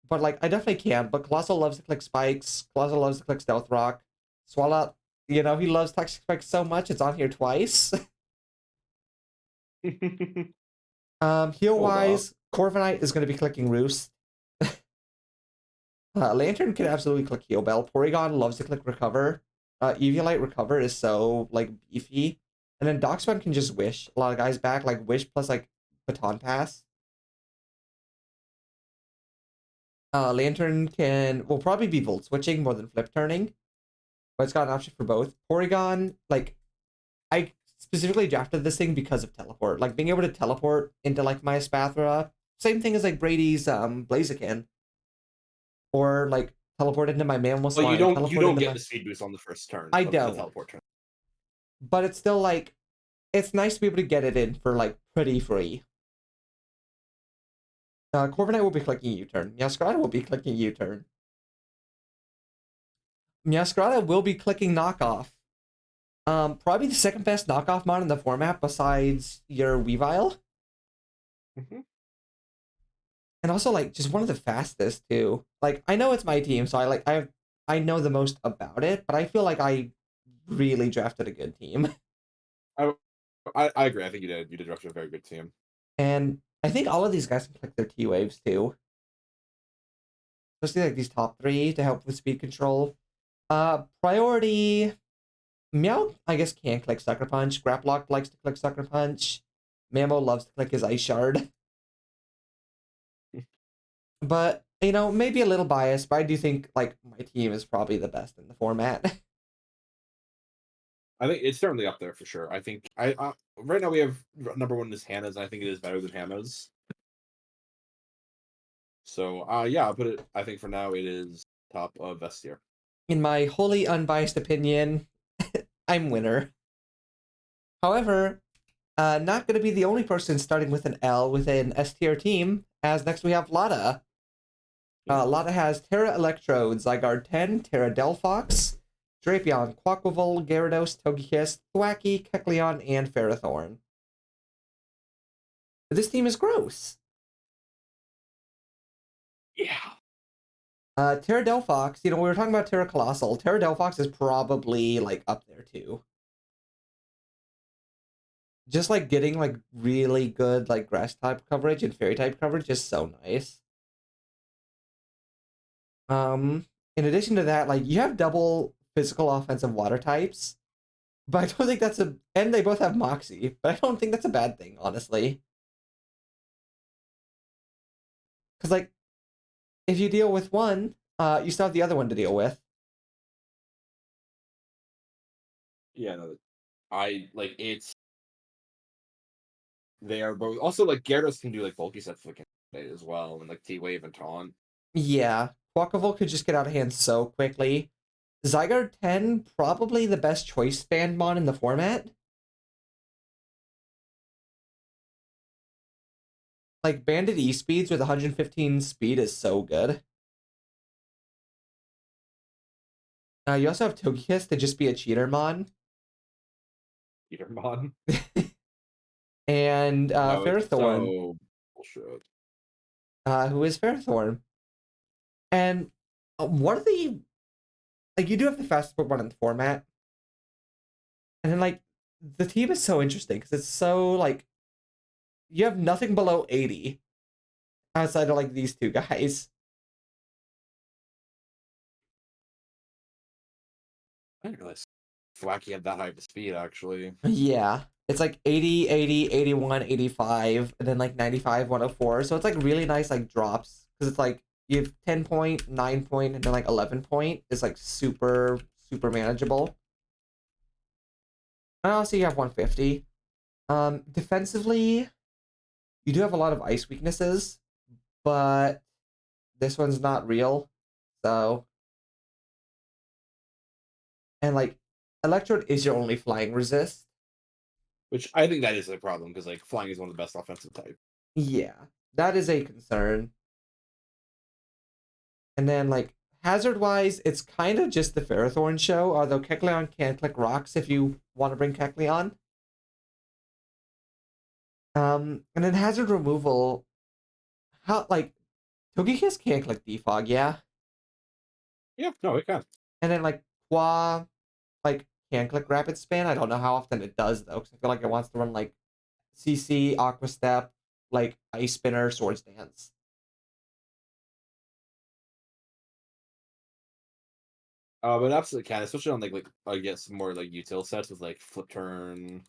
but like I definitely can. But Colossal loves to click spikes. Colossal loves to click Stealth Rock. Swallow, he loves Toxic Spikes so much it's on here twice. Heal Hold up. wise, Corviknight is going to be clicking Roost. Lantern can absolutely click Heal Bell. Porygon loves to click Recover. Eviolite Recover is so like beefy. And then Doxman can just Wish a lot of guys back, like Wish plus like Baton Pass. Lantern will probably be Volt switching more than flip turning, but it's got an option for both. Porygon, like I specifically drafted this thing because of teleport, like being able to teleport into like my Spathra. Same thing as like Brady's Blaziken, or like teleport into my Well, you Mamoswine, don't you teleport don't into get my. the speed boost on the first turn I of the don't, teleport turn. but it's still like it's nice to be able to get it in for like pretty free. Corviknight will be clicking U-turn. Meowscarada will be clicking U-turn. Meowscarada will be clicking knockoff. Probably the second best knockoff mod in the format besides your Weavile. Mm-hmm. And also like just one of the fastest too. Like I know it's my team, so I know the most about it, but I feel like I really drafted a good team. I, I agree. I think you did draft a very good team. And I think all of these guys can click their T waves too. Especially like these top three to help with speed control. Priority Meow, I guess, can click Sucker Punch. Graplock likes to click Sucker Punch. Mamo loves to click his Ice Shard. But, maybe a little biased, but I do think, like, my team is probably the best in the format. I think it's certainly up there for sure. I think right now we have number one is Hannah's. And I think it is better than Hannah's. So yeah, I'll put it. I think for now it is top of Vestier. In my wholly unbiased opinion, I'm winner. However, not going to be the only person starting with an L with an S tier team, as next we have Lotta. Lotta has Terra Electrode, Zygarde 10, Terra Delphox, Drapion, Quaquaval, Gyarados, Togekiss, Thwackey, Kecleon, and Ferrothorn. But this team is gross. Yeah. Terra Delphox, we were talking about Terra Colossal. Terra Delphox is probably, like, up there, too. just like getting like really good like grass type coverage and fairy type coverage is so nice. Um, in addition to that, like you have double physical offensive water types, but I don't think that's a and they both have Moxie, but I don't think that's a bad thing, honestly. Because like if you deal with one, you still have the other one to deal with. Yeah, no, I like it's they are both also like Gyarados can do like bulky stuff like as well, and like T Wave and Taunt. Yeah, Quackavolt could just get out of hand so quickly. Zygarde 10, probably the best choice Bandmon in the format. Like Banded E speeds with 115 speed is so good. You also have Togekiss to just be a cheater mon. Petermon. And No, it's Ferrothorn, so bullshit. who is Ferrothorn. And one of the like you do have the fastest Pokemon in the format, and then like the team is so interesting because it's so like you have nothing below 80 outside of like these two guys. I didn't realize Thwacky had that high of a speed actually. Yeah. It's like 80, 80, 81, 85, and then like 95, 104. So it's like really nice like drops because it's like you have 10 point, 9 point, and then like 11 point. It's like super, super manageable. And also you have 150. Defensively, you do have a lot of ice weaknesses, but this one's not real. So, and like Electrode is your only flying resist. Which I think that is a problem because like flying is one of the best offensive type. Yeah, that is a concern. And then like hazard wise, it's kind of just the Ferrothorn show, although Kecleon can click rocks if you want to bring Kecleon. And then hazard removal, how like Togekiss can click Defog, yeah. Yeah, no, it can. And then like Qua like can click Rapid Span. I don't know how often it does though, because I feel like it wants to run like CC, Aqua Step, like Ice Spinner, Swords Dance. But absolutely can, especially on like I guess more like util sets with like flip turn,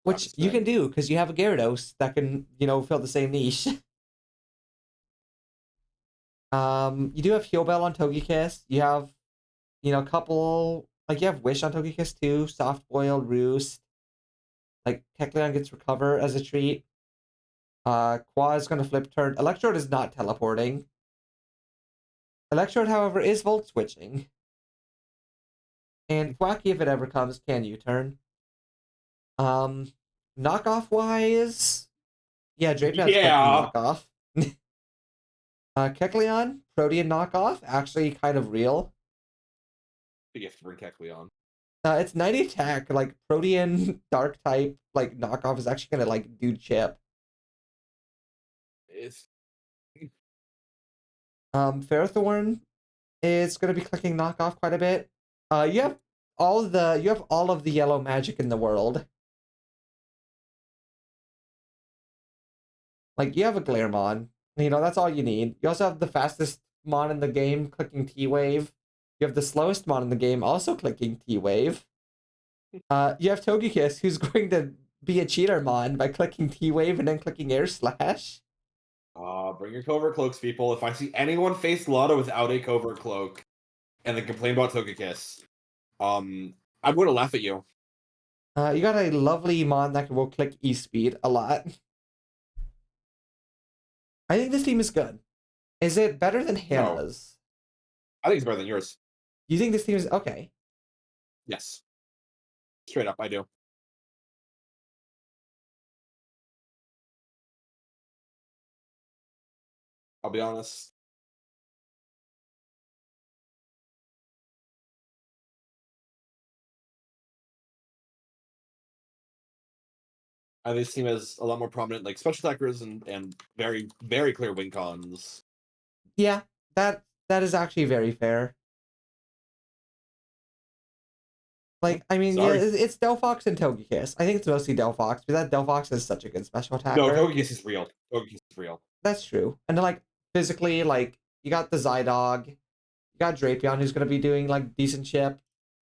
Which rapid you can spin. do because you have a Gyarados that can, fill the same niche. You do have Heal Bell on Togekiss. You have, a couple like you have Wish on Togekiss too, Soft Boil, Roost. Like Kecleon gets Recover as a treat. Qua is gonna flip turn. Electrode is not teleporting. Electrode, however, is Volt switching. And Quacky, if it ever comes, can U-turn. Um, Knockoff wise, yeah, Drapions clicking Yeah, knockoff. Kecleon, Protean knockoff, actually kind of real. you have to bring Kecleon. It's 90 attack, like Protean dark type, like knockoff is actually gonna like do chip. It's Ferrothorn is gonna be clicking knockoff quite a bit. You have all of the yellow magic in the world. Like you have a Glairmon. That's all you need. You also have the fastest mon in the game clicking T Wave. You have the slowest mon in the game also clicking T Wave. You have Togekiss who's going to be a cheater mon by clicking T Wave and then clicking Air Slash. bring your covert cloaks, people. If I see anyone face Lotto without a covert cloak and then complain about Togekiss, I'm going to laugh at you. You got a lovely mon that will click E Speed a lot. I think this team is good. Is it better than No, Hannah's? I think it's better than yours. You think this team is okay? Yes, straight up, I do. I'll be honest. This team has a lot more prominent like special attackers and very very clear win cons. Yeah, that is actually very fair. Like, I mean, yeah, Sorry. it's Delphox and Togekiss. I think it's mostly Delphox, but that Delphox is such a good special No, attacker. Togekiss is real. Togekiss is real. That's true. And then, like, physically, like, you got the Zydog, you got Drapion, who's going to be doing, like, decent ship.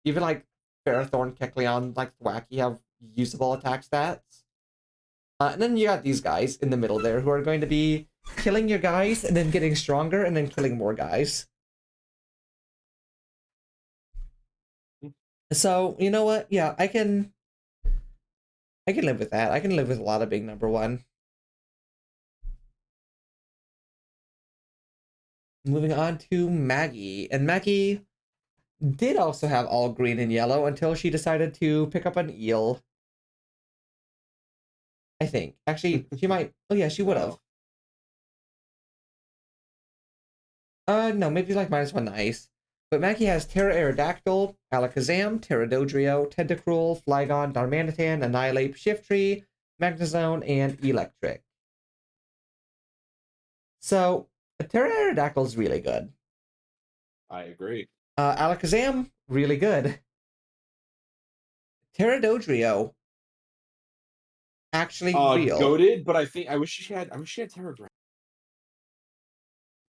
Even, like, Ferrothorn, Kecleon, like, Thwackey have usable attack stats. And then you got these guys in the middle there who are going to be killing your guys and then getting stronger and then killing more guys. So, you know what? Yeah, I can live with that. I can live with a lot of being number one. Moving on to Maggie. And Maggie did also have all green and yellow until she decided to pick up an eel. I think. Actually, she might. Oh, yeah, she would have. No. No, maybe like -1 ice. But Maggie has Terra Aerodactyl, Alakazam, Terradodrio, Tentacruel, Flygon, Darmanitan, Annihilate, Shiftry, Magnezone, and Electric. So, Terra Aerodactyl is really good. I agree. Alakazam, really good. Terradodrio, actually real. Goated, but I wish she had Terra Ground.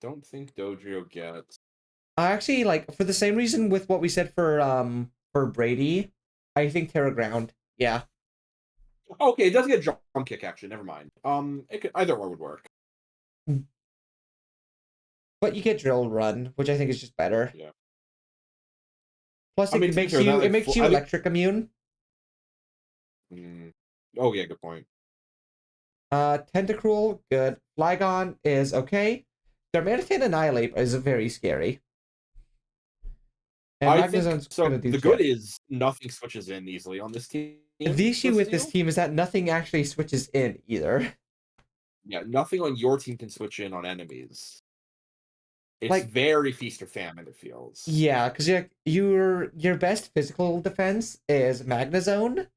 Don't think Dodrio gets. I actually like for the same reason with what we said for Brady. I think Terra Ground. Yeah, Okay, it does get drum kick action. Never mind. Either or would work. but you get Drill Run, which I think is just better. Yeah. Plus, I mean, it to be makes fair, you that it like makes you I think. electric immune. Oh yeah, good point. Tentacruel, good. Flygon is okay. Darmanitan Annihilate is very scary. And I think Magnezone's so. gonna do The good shit. is nothing switches in easily on this team. The issue For with this Steel. team is that nothing actually switches in either. Yeah, nothing on your team can switch in on enemies. It's Like, very feast or famine. It feels. yeah, because your best physical defense is Magnezone,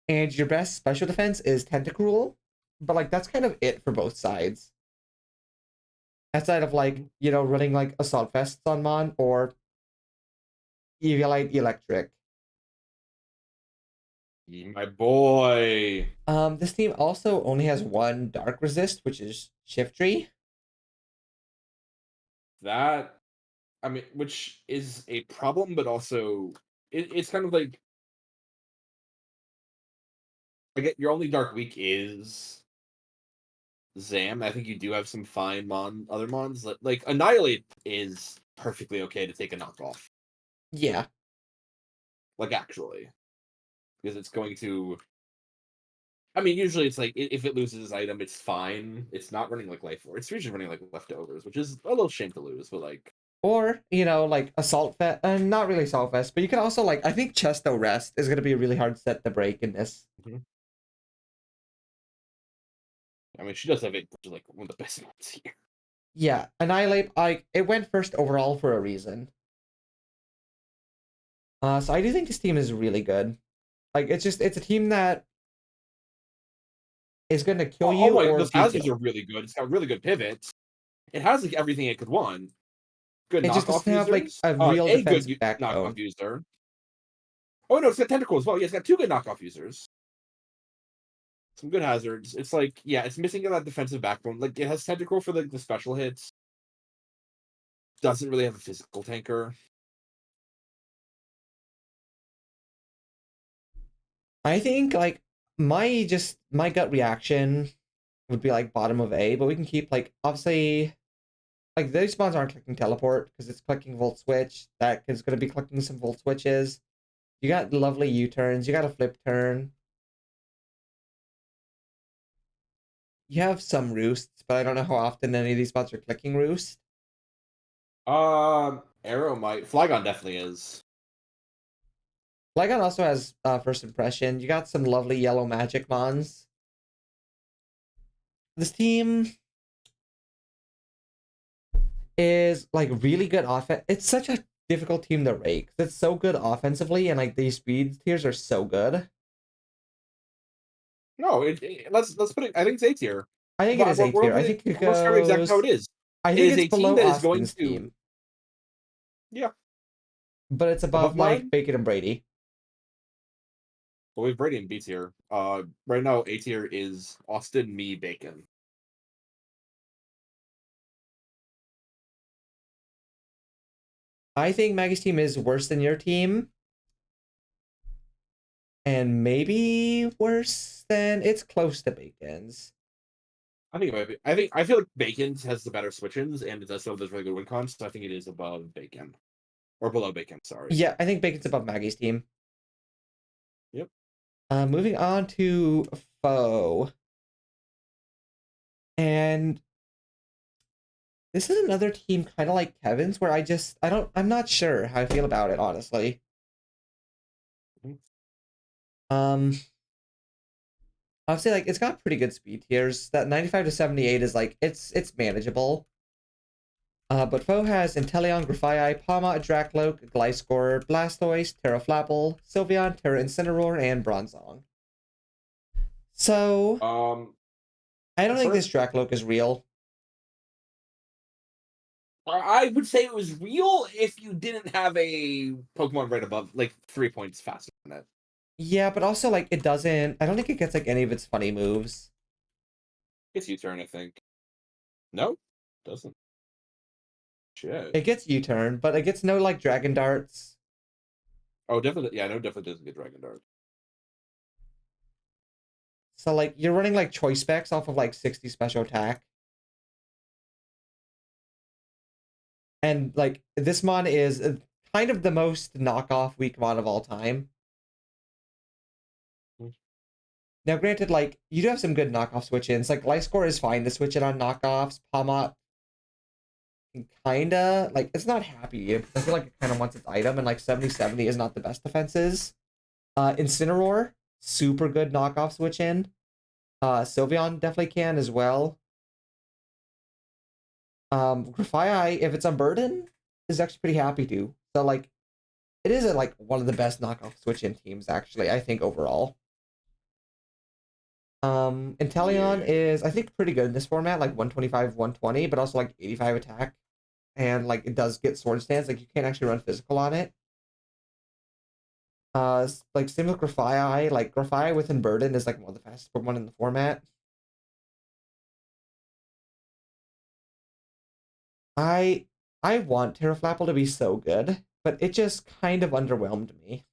and your best special defense is Tentacruel. But like that's kind of it for both sides. Outside of like, running like assault vests on Mon or Eviolite Electric. My boy. This team also only has one dark resist, which is Shiftry. That I mean, which is a problem, but also it's kind of like I get your only dark week is Zam. I think you do have some fine other mons. Like Annihilate is perfectly okay to take a knockoff. Yeah. Like actually, because it's going to. I mean, usually it's like if it loses its item, it's fine. It's not running like life, or it's usually running like leftovers, which is a little shame to lose. But like, Or, like Assault Vest, not really Assault Vest, but you can also I think Chesto Rest is going to be a really hard set to break in this. mhm. I mean, she does have it, which is like one of the best mons here. Yeah, Annihilate, it went first overall for a reason. So I do think this team is really good. Like, it's a team that is going to kill Oh you my, or those be hazards are killed. really good. It's got really good pivots. It has like everything it could want. Good It just knockoff doesn't have, like, users. a real A good defensive knockoff backbone. user. Oh no, it's got tentacle as well. Yeah, it's got two good knockoff users. Some good hazards. It's like, yeah, it's missing that defensive backbone. Like it has tentacle for the special hits. Doesn't really have a physical tanker. I think, like, my gut reaction would be, like, bottom of A, but we can keep, like, obviously, like, these spawns aren't clicking teleport because it's clicking Volt Switch. That is going to be clicking some Volt Switches. You got lovely U-turns. You got a flip turn. You have some roosts, but I don't know how often any of these spots are clicking roost. Arrow might. Flygon definitely is. Flygon also has first impression. You got some lovely yellow magic mons. This team is like really good offense. It's such a difficult team to rate. It's so good offensively, and like these speed tiers are so good. No, let's put it. I think it's A tier. I think it is A tier. I think it I'm gonna describe exactly how goes. it is. I It think is it's a team below that is going Austin's to. team, Yeah, but it's above above like mine. Bacon and Brady. Well, we have Brady in B tier. Right now A tier is Austin, me, Bacon. I think Maggie's team is worse than your team, and maybe worse than it's close to Bacon's. I think it might be. I feel like Bacon has the better switch-ins, and it does have those really good win cons. So I think it is above Bacon or below Bacon. Sorry. Yeah, I think Bacon's above Maggie's team. Yep. Moving on to Foe. And this is another team kind of like Kevin's where I'm not sure how I feel about it, honestly. Mhm. Um, Obviously, like it's got pretty good speed tiers. That 95 to 78 is like it's manageable. But Foe has Inteleon, Grafaiai, Palma, Dracloak, Gliscor, Blastoise, Terraflapple, Sylveon, Terra Incineroar, and Bronzong. So I don't think this First, Dracloak is real. I would say it was real if you didn't have a Pokemon right above, like 3 points faster than it. Yeah, but also like it doesn't. I don't think it gets like any of its funny moves. It's U-turn, I think. No, doesn't. Shit. It gets U-turn, but it gets no like Dragon Darts. Oh, definitely. Yeah, no, definitely doesn't get Dragon Dart. So like you're running like choice specs off of like 60 special attack. And like this mon is kind of the most knockoff weak mon of all time. Hmm. Now, granted, like you do have some good knockoff switch-ins. Like Gliscor is fine to switch it on knockoffs. Palmot kinda like it's not happy. I feel like it kind of wants its item, and like 70/70 is not the best defenses. Incineroar, super good knockoff switch-in. Sylveon definitely can as well. Grafaiai, if it's unburdened, is actually pretty happy to. So like it is like one of the best knockoff switch-in teams, actually, I think overall. Inteleon Yeah. is I think pretty good in this format, like 125, 120, but also like 85 attack. And like it does get sword stance, like you can't actually run physical on it. Like same with Grafaiai, like Grafaiai with Unburden is like one of the fastest Pokemon in the format. I I want Terraflapple to be so good, but it just kind of underwhelmed me.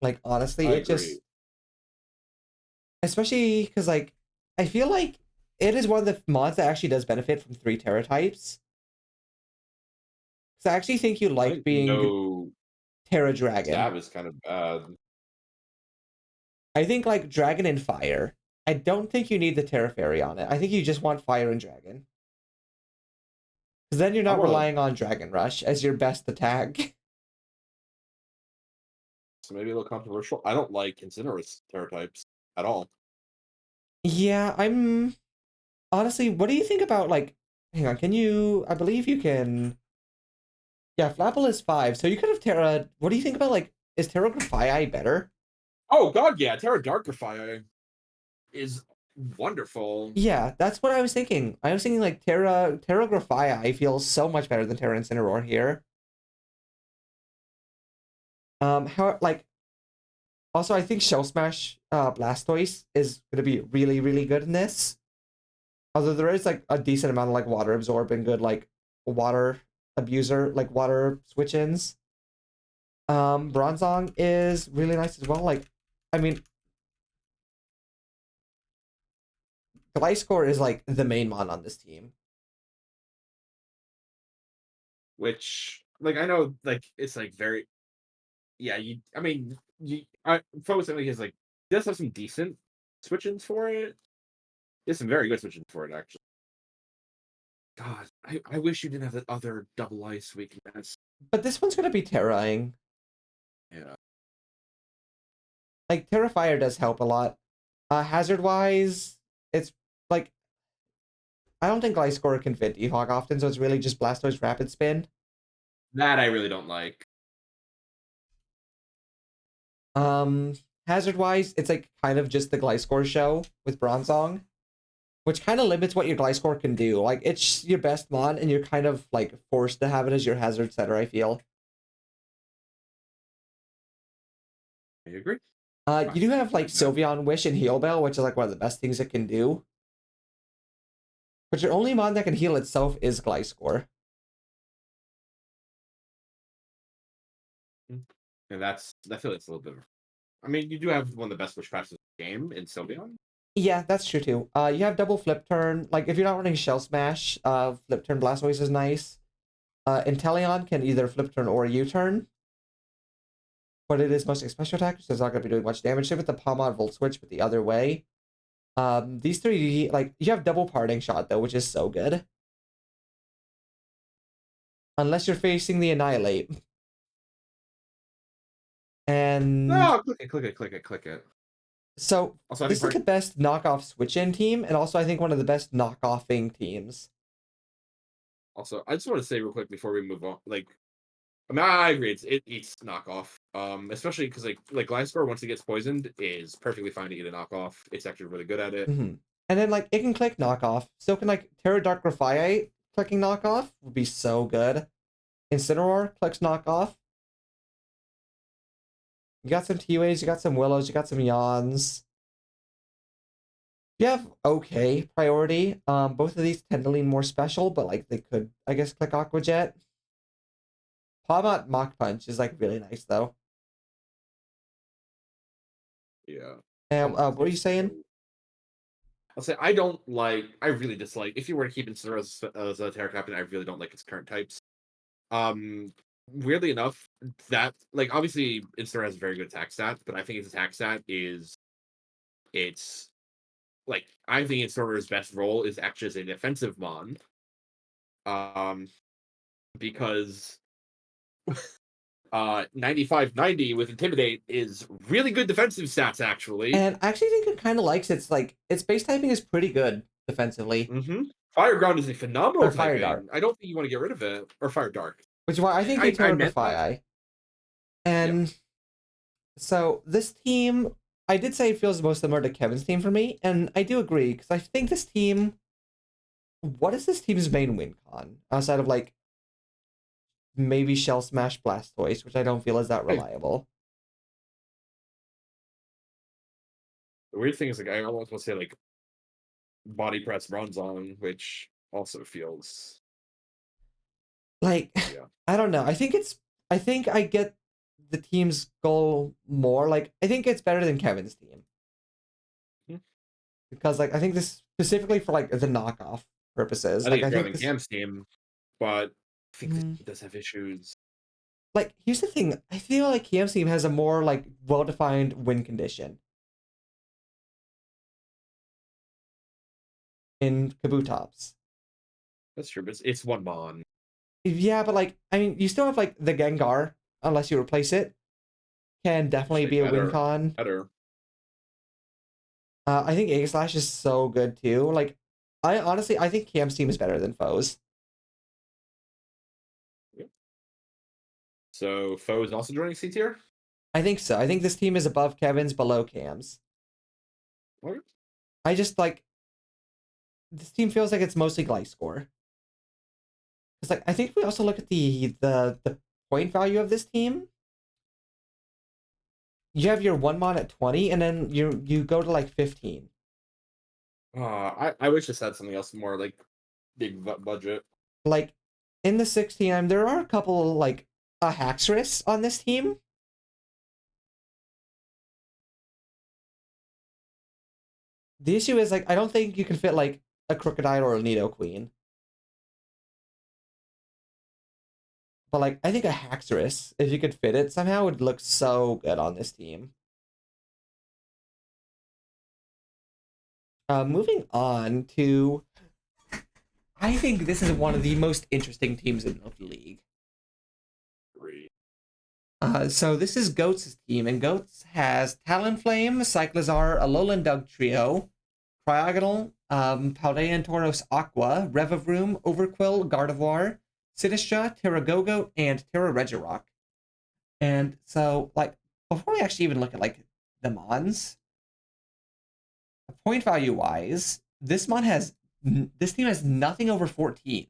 Like honestly, I it agree. just especially because like I feel like it is one of the mods that actually does benefit from three Terra types. So I actually think you I like think being no Terra Dragon. stab is kind of bad. I think like Dragon and Fire. I don't think you need the Terra Fairy on it. I think you just want Fire and Dragon. Because then you're I not want to, relying on Dragon Rush as your best attack. so maybe a little controversial. I don't like Incinerus Terra types at all. Yeah, I'm honestly, what do you think about like hang on, can you I believe you can yeah, Flapple is 5, so you could have Terra what do you think about like is Terra Grafaiai better? Oh god, yeah, Terra Darkify is wonderful. Yeah, that's what I was thinking. I was thinking like Terra Grafaiai feels so much better than Terra Incineroar here. How like also, I think Shell Smash Blastoise is going to be really, really good in this. Although there is like a decent amount of like water absorb and good like water abuser, like water switch-ins. Bronzong is really nice as well. Like, I mean, Gliscor is like the main mon on this team. Which, like, I know, like, it's like very, yeah. I mean, Focus on is like does have some decent switch-ins for it. There's some very good switch-ins for it, actually. God, I wish you didn't have that other double ice weakness. But this one's going to be Terraing. Yeah. Like, Terra Fire does help a lot. Hazard-wise, it's like, I don't think Gliscor can fit Defog often, so it's really just Blastoise Rapid Spin. That I really don't like. Um, Hazard wise, it's like kind of just the Gliscor show with Bronzong, which kind of limits what your Gliscor can do. Like it's your best mon, and you're kind of like forced to have it as your hazard setter. I feel. I agree. You do have like And now, Sylveon Wish and Heal Bell, which is like one of the best things it can do. But your only mon that can heal itself is Gliscor. and I feel like it's a little bit. I mean, you do have one of the best switch passes in the game in Sylveon. Yeah, that's true too. You have double flip turn. Like if you're not running Shell Smash, flip turn Blastoise is nice. Inteleon can either flip turn or U-turn, but it is mostly special attack, so it's not going to be doing much damage. Same with the Palmon Volt Switch, but the other way. These three, like you have double Parting Shot though, which is so good. Unless you're facing the Annihilate. And No, click it. so Also, I this think is the best knockoff switch-in team, and also I think one of the best knockoffing teams. also, I just want to say real quick before we move on, like, I mean, I agree, it's knockoff. Especially because like Gliscor, once it gets poisoned, is perfectly fine to get a knockoff. It's actually really good at it. Mm-hmm. And then like it can click knockoff. So can like Terra Dark Grafaiite clicking knockoff would be so good. Incineroar clicks knockoff. You got some T-Ways, you got some Willows, you got some Yawns. You have okay priority. Both of these tend to lean more special, but like they could, I guess, click Aqua Jet. Palmot Mach Punch is like really nice though. Yeah. And what were you saying? I'll say I really dislike, if you were to keep Incineroar as a Terra Captain, I really don't like its current types. Weirdly enough, that, like, obviously Incineroar has a very good attack stat, but I think its attack stat is, it's, like, I think Incineroar's best role is actually as a defensive mon. Because 95-90 with Intimidate is really good defensive stats, actually. And I actually think it kind of likes its like its base typing is pretty good defensively. Fire Ground is a phenomenal Or Fire Dart. typing. I don't think you want to get rid of it. Or Fire Dark. Which is why I think they I Terra meant that. Grafaiite. Yeah. And so this team, I did say it feels most similar to Kevin's team for me, and I do agree, because I think this team, what is this team's main win con? Outside of like maybe Shell Smash Blastoise, which I don't feel is that reliable. The weird thing is, like, I almost want to say, like, Body Press Bronzong, which also feels... Like, Yeah. I don't know. I think I get the team's goal more. Like, I think it's better than Kevin's team. Because, like, I think this specifically for, like, the knockoff purposes. I Like, think I it's better think than this... Cam's team, but I think it does have issues. Like, here's the thing. I feel like Cam's team has a more, like, well-defined win condition. In Kabutops. That's true, but it's one mon. Yeah, but like, I mean, you still have like the Gengar, unless you replace it, can definitely be a win con. Better. I think Aegislash is so good too. Like, I think Cam's team is better than Foe's. Yep. So Foe is also joining C tier? I think so. I think this team is above Kevin's, below Cam's. What? I just like this team feels like it's mostly Gliscor. It's like I think we also look at the point value of this team. You have your one mon at 20, and then you go to like 15. I wish this had something else more like big budget. Like in the 16, there are a couple like a Haxorus on this team. The issue is like I don't think you can fit like a Crocodile or a Nidoqueen. But like I think a Haxorus, if you could fit it somehow, would look so good on this team. Moving on to, I think this is one of the most interesting teams in the league. Great. So this is Goats' team, and Goats has Talonflame, Cyclizar, Alolan Dugtrio, Cryogonal, Paldea and Tauros Aqua, Revavroom, Overquill, Gardevoir, Sinistcha, Terragogo, and Terraregirock. And so, like, before we actually even look at, like, the Mons, point value wise, this team has nothing over 14.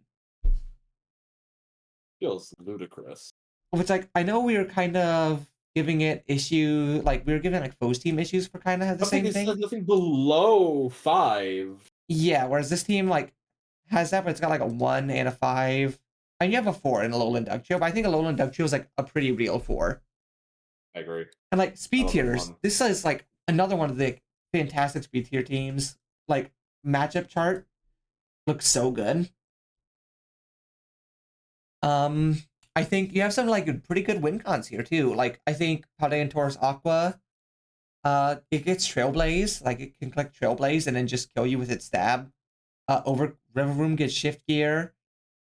Feels ludicrous. Which, like, I know we were kind of giving it issue, like we were giving like Foe's team issues for kind of the Nothing same is thing. nothing below 5. Yeah, whereas this team like has that, but it's got like a 1 and a 5. And you have a 4 in Alolan Dugtrio, but I think Alolan Dugtrio is like a pretty real 4. I agree. And like I speed love that tiers, one. this is like another one of the fantastic speed tier teams. Like matchup chart looks so good. Um, I think you have some like pretty good win cons here too. Like I think Paldean Taurus Aqua, it gets Trailblaze, like it can collect Trailblaze and then just kill you with its stab. Over River Room gets Shift Gear.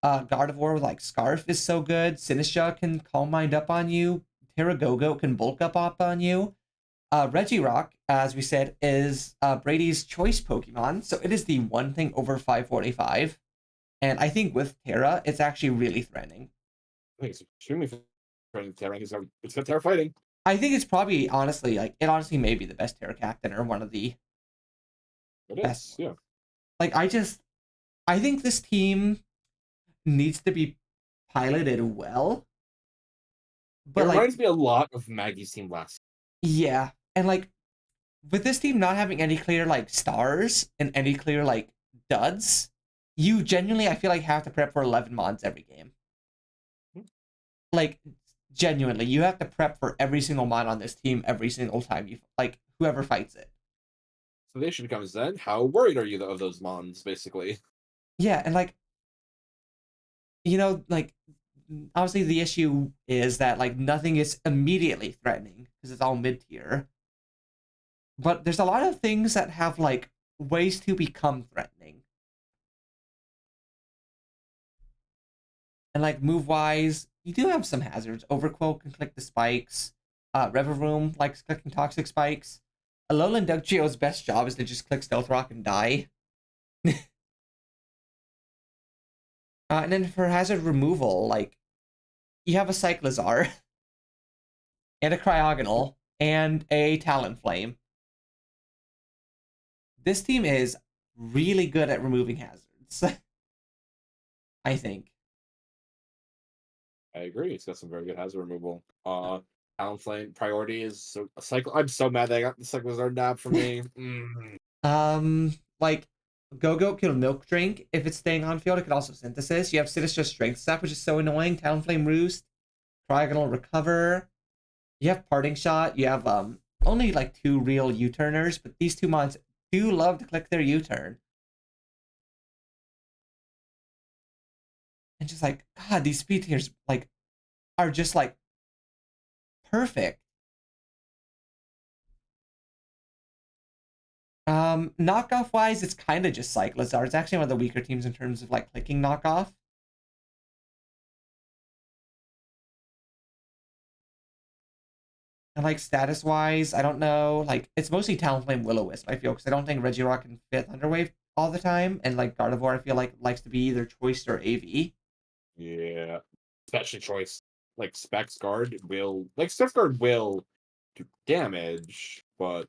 Gardevoir with like Scarf is so good. Sinistra can Calm Mind up on you. Terragogo can bulk up on you. Regirock, as we said, is Brady's choice Pokemon, so it is the one thing over 545. And I think with Terra, it's actually really threatening. I think it's extremely threatening. Terra. It's got Terra fighting. I think it's probably honestly like it honestly may be the best Terra Captain or one of the It best is, ones. yeah. Like I think this team needs to be piloted well, It but like reminds me a lot of Maggie's team last. yeah, and like with this team not having any clear like stars and any clear like duds, you genuinely I feel like have to prep for 11 mods every game. Like genuinely, you have to prep for every single mod on this team every single time you like whoever fights it. So the issue becomes then, how worried are you of those mons, basically? Yeah, and like like obviously the issue is that like nothing is immediately threatening because it's all mid tier. But there's a lot of things that have like ways to become threatening. And like move wise, you do have some hazards. Overquill can click the spikes. Reveroom likes clicking toxic spikes. Alolan Dugtrio's best job is to just click Stealth Rock and die. And then for hazard removal, like you have a Cyclizar and a Cryogonal and a Talonflame. This team is really good at removing hazards. I think. I agree. It's got some very good hazard removal. Talonflame priority is so a cycle. I'm so mad that I got the Cyclizar nab for me. Like Go-Go can Milk Drink if it's staying on field. It could also Synthesis. You have Sinister Strength Sap, which is so annoying. Talonflame Roost, Cryogonal Recover. You have Parting Shot. You have only like 2 real U-turners, but these 2 mods do love to click their U-turn. And just like God, these speed tiers like are just like perfect. Knockoff wise, it's kind of just Cyclizar. It's actually one of the weaker teams in terms of like clicking knockoff. And like status wise, I don't know. Like it's mostly Talonflame Will-O-Wisp, I feel, because I don't think Regirock can fit Thunderwave all the time. And like Gardevoir, I feel like likes to be either Choice or AV. Yeah, especially choice. Like Specs Guard will do damage, but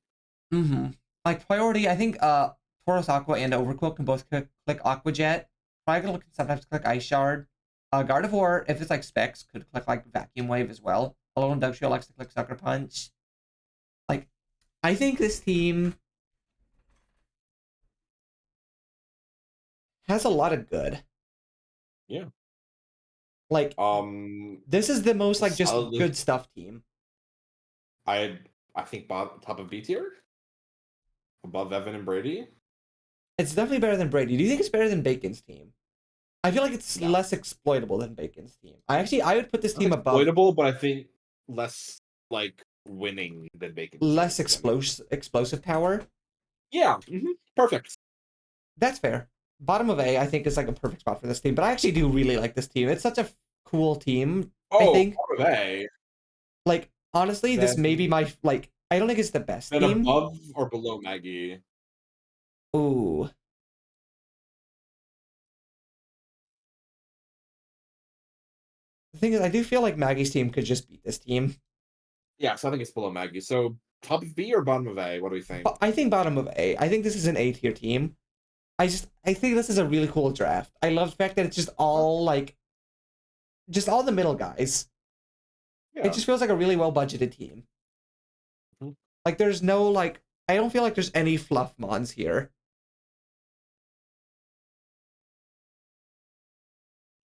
Mm-hmm. Like priority, I think Tauros Aqua and Overquill can both click Aqua Jet. Cryogonal can sometimes click Ice Shard. Gardevoir, if it's like Specs, could click like Vacuum Wave as well. Alolan Dugtrio likes to click Sucker Punch. Like, I think this team has a lot of good. yeah. Like, this is the most like just Solidly, good stuff team. I I think top of B tier, above Evan and Brady. It's definitely better than Brady. Do you think it's better than Bacon's team? I feel like it's No, less exploitable than Bacon's team. I would put this not team above exploitable, but I think less like winning than Bacon's team. less explosive power. Yeah, perfect. That's fair. Bottom of A, I think, is like a perfect spot for this team. But I actually do really like this team. It's such a cool team. I Oh, think, part of A. like, honestly, this may be Then my like. I don't think it's the best then team. above or below Maggie. Ooh, the thing is, I do feel like Maggie's team could just beat this team. Yeah, so I think it's below Maggie. So top of B or bottom of A? What do we think? But I think bottom of A. I think this is an A tier team. I think this is a really cool draft. I love the fact that it's just all like just all the middle guys. It Yeah. just feels like a really well budgeted team. Mhm. Like there's no like I don't feel like there's any fluff mons here.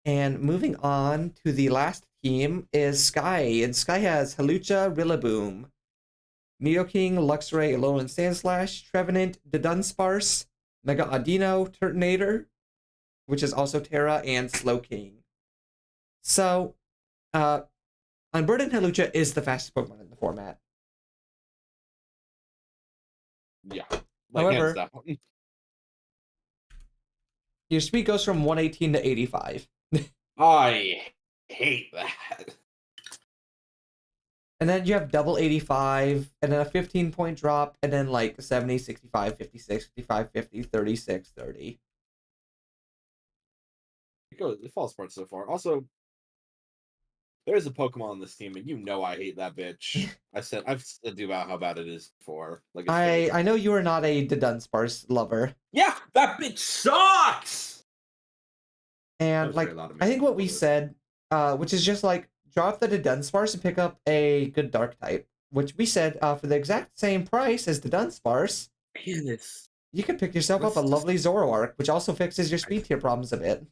And moving on to the last team is Sky, and Sky has Halucha, Rillaboom, Nidoking, Luxray, Alolan Sandslash, Trevenant, the Dunsparce, Mega Audino, Turtonator, which is also Terra, and Slowking. So, Unburdened Halucha is the fastest Pokemon in the format. Yeah. Like hands However, down. your speed goes from 118 to 85. I hate that. And then you have double 85, and then a 15-point drop, and then like 70, 65, 56, 55, 50, 36, 30. It falls apart so far. Also, there's a Pokemon on this team, and you know I hate that bitch. I've said to you about how bad it is before. Like it's fake. I know you are not a Dunsparce lover. Yeah, that bitch sucks. That And was very like loud of me. I think what we said, which is just like drop the Dunsparce and pick up a good dark type, which we said for the exact same price as the Dunsparce, Man, it's you could pick yourself up a that's just. lovely Zoroark, which also fixes your I, speed tier problems a bit.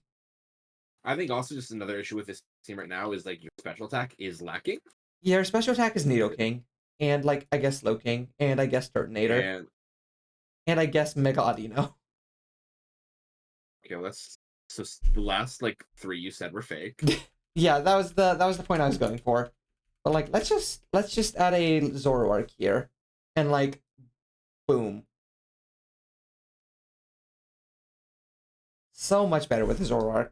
I think also just another issue with this team right now is like your special attack is lacking, Yeah, your special attack is Nidoking, and like I guess Slowking, and I guess Turtonator, and and I guess Mega Audino. okay, let's. So the last like three you said were fake. Yeah, that was the point I was going for. But like let's just add a Zoroark here. And like boom. So much better with the Zoroark.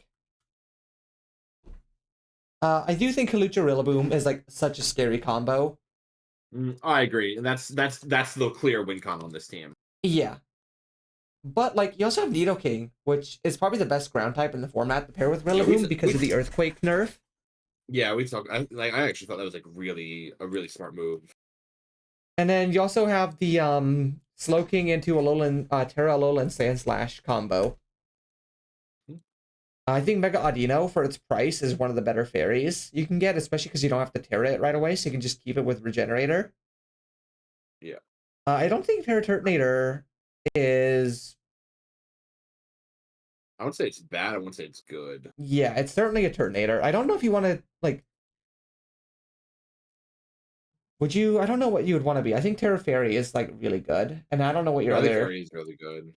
I do think Kalucha Rillaboom is like such a scary combo. I agree, and that's the clear win con on this team. Yeah. But like you also have Nidoking, which is probably the best ground type in the format to pair with Yeah, Rillaboom because of the Earthquake nerf. Yeah, we talked. I actually thought that was like a really smart move. And then you also have the Slowking into Alolan Terra Alolan Sandslash combo. I think Mega Audino, for its price, is one of the better fairies you can get, especially because you don't have to Terra it right away, so you can just keep it with Regenerator. Yeah, I don't think Terra Turtonator is. I would say it's bad. I wouldn't say it's good. Yeah, it's certainly a Turtonator. I don't know if you want to, like. Would you? I don't know what you would want to be. I think Terra Fairy is, like, really good. And I don't know what your I think other. Fairy is really good.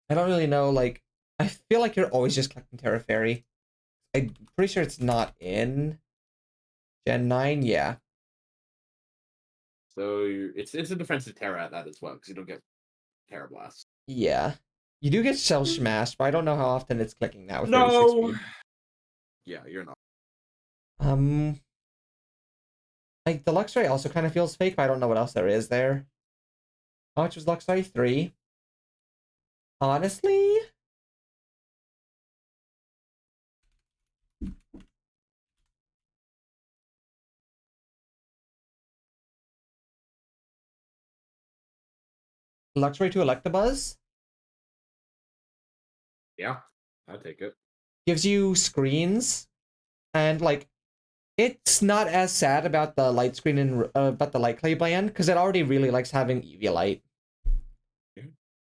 I don't really know, like. I feel like you're always just collecting Terra Fairy. I'm pretty sure it's not in Gen 9. Yeah. So it's a defensive Terra at that as well because you don't get Terra Blast. Yeah. You do get Shell Smash, but I don't know how often it's clicking now with 36 No. speed. Yeah, you're not. Um, like the Luxray also kind of feels fake, but I don't know what else there is there. How much was Luxray? 3. Honestly, Luxray to Electabuzz Yeah, I'd take it. gives you screens, and like it's not as sad about the light screen and about the light clay bland because it already really likes having Eviolite. Yeah.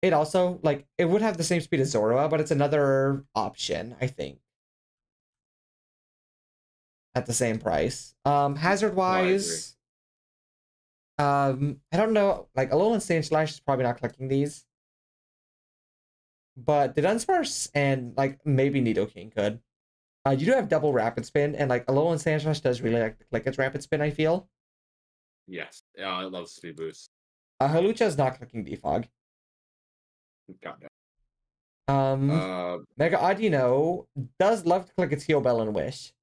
It also like it would have the same speed as Zorua, but it's another option, I think, at the same price. Hazard No, I agree. wise, I don't know. Like Alolan Sandslash is probably not clicking these, but the Dunsparce and like maybe Nidoking could. You do have double Rapid Spin, and like Alolan Sandslash does really like to click its Rapid Spin, I feel. Yes, yeah, I love speed boost. Halucha is not clicking Defog. God Um, damn. Mega Audino does love to click its Heal Bell and Wish.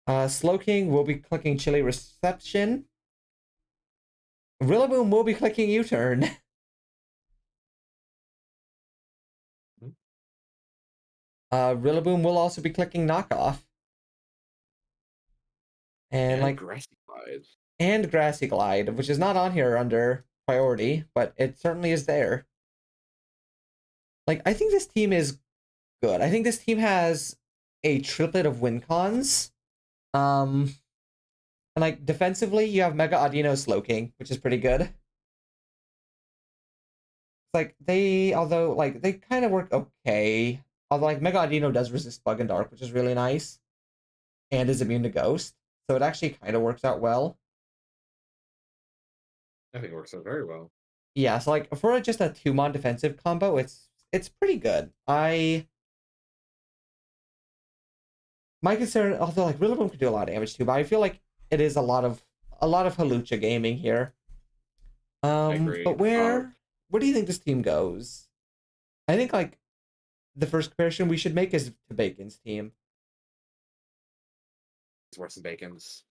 Slowking will be clicking Chilly Reception. Rillaboom will be clicking U-Turn. Rillaboom will also be clicking Knockoff. And like Grassy Glide. and Grassy Glide, which is not on here under priority, but it certainly is there. Like I think this team is good. I think this team has a triplet of win cons. Um, and like defensively, you have Mega Audino Slow King, which is pretty good. It's like although like they kind of work okay. Although like Mega Audino does resist Bug and Dark, which is really nice, and is immune to Ghost, so it actually kind of works out well. I think it works out very well. Yeah, so like for just a two-mon defensive combo, it's pretty good. I My concern, although like Rillaboom could do a lot of damage too, but I feel like it is a lot of Halucha gaming here. I agree. But where do you think this team goes? I think like the first comparison we should make is to Bacon's team. It's worse than Bacon's.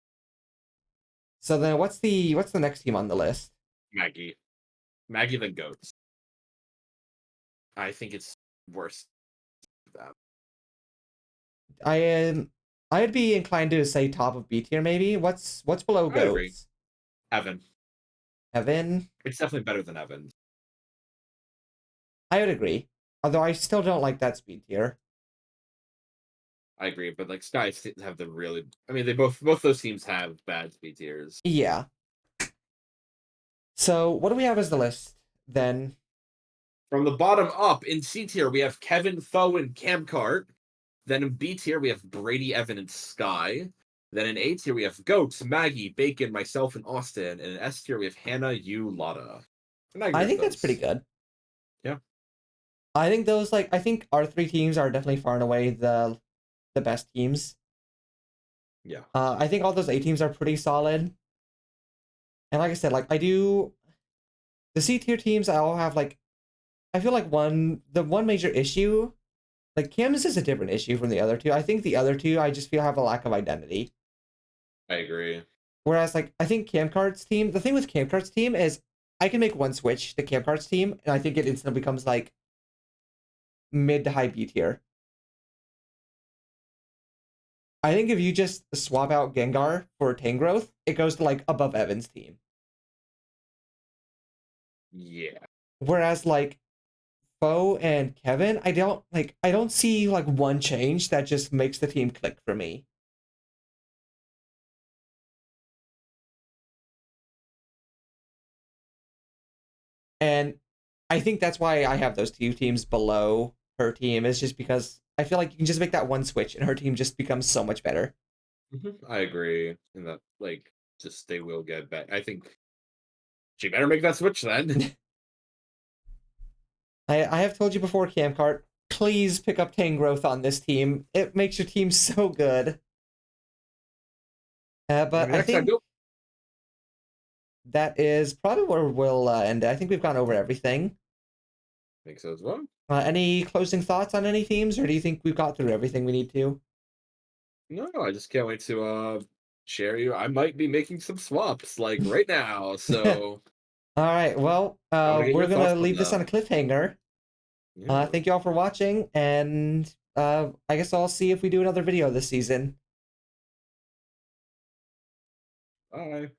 So then what's the next team on the list? Maggie. Maggie the Goats. I think it's worse than that. I am I'd be inclined to say top of B tier maybe. What's below I agree. Goats? Evan. Evan? It's definitely better than Evan. I would agree. Although I still don't like that speed tier. I agree, but like Sky have the really. I mean, they both those teams have bad speed tiers. Yeah. So what do we have as the list then? From the bottom up, in C tier, we have Kevin, Foe, and Camcart. Then in B tier, we have Brady, Evan, and Sky. Then in A tier, we have Goats, Maggie, Bacon, myself, and Austin. And in S tier, we have Hannah, you, Lotta. And I agree I with think that's pretty those. good. Yeah. I think our three teams are definitely far and away the best teams. Yeah. I think all those A teams are pretty solid. And like I said, like I do the C tier teams I all have like I feel like the one major issue, like Cam's is a different issue from the other two. I think the other two I just feel have a lack of identity. I agree. Whereas like I think Camcard's team, the thing with Camcard's team is I can make one switch to Camcard's team and I think it instantly becomes like mid to high B tier. I think if you just swap out Gengar for Tangrowth, it goes to like above Evan's team. Yeah. Whereas like Bo and Kevin, I don't see like one change that just makes the team click for me. And I think that's why I have those two teams below her team, is just because I feel like you can just make that one switch and her team just becomes so much better. I agree. In that, like, just they will get back. I think she better make that switch then. I have told you before, Camcart, please pick up Tangrowth on this team. It makes your team so good. But Maybe I next time, think go. that is probably where we'll end. I think we've gone over everything. Think so as well. Any closing thoughts on any teams, or do you think we've got through everything we need to? No, I just can't wait to share you. I might be making some swaps like right now, so All right. Well, I want to get we're your thoughts gonna on leave this on a them. cliffhanger. Yeah. Thank you all for watching, and I guess I'll see if we do another video this season. Bye.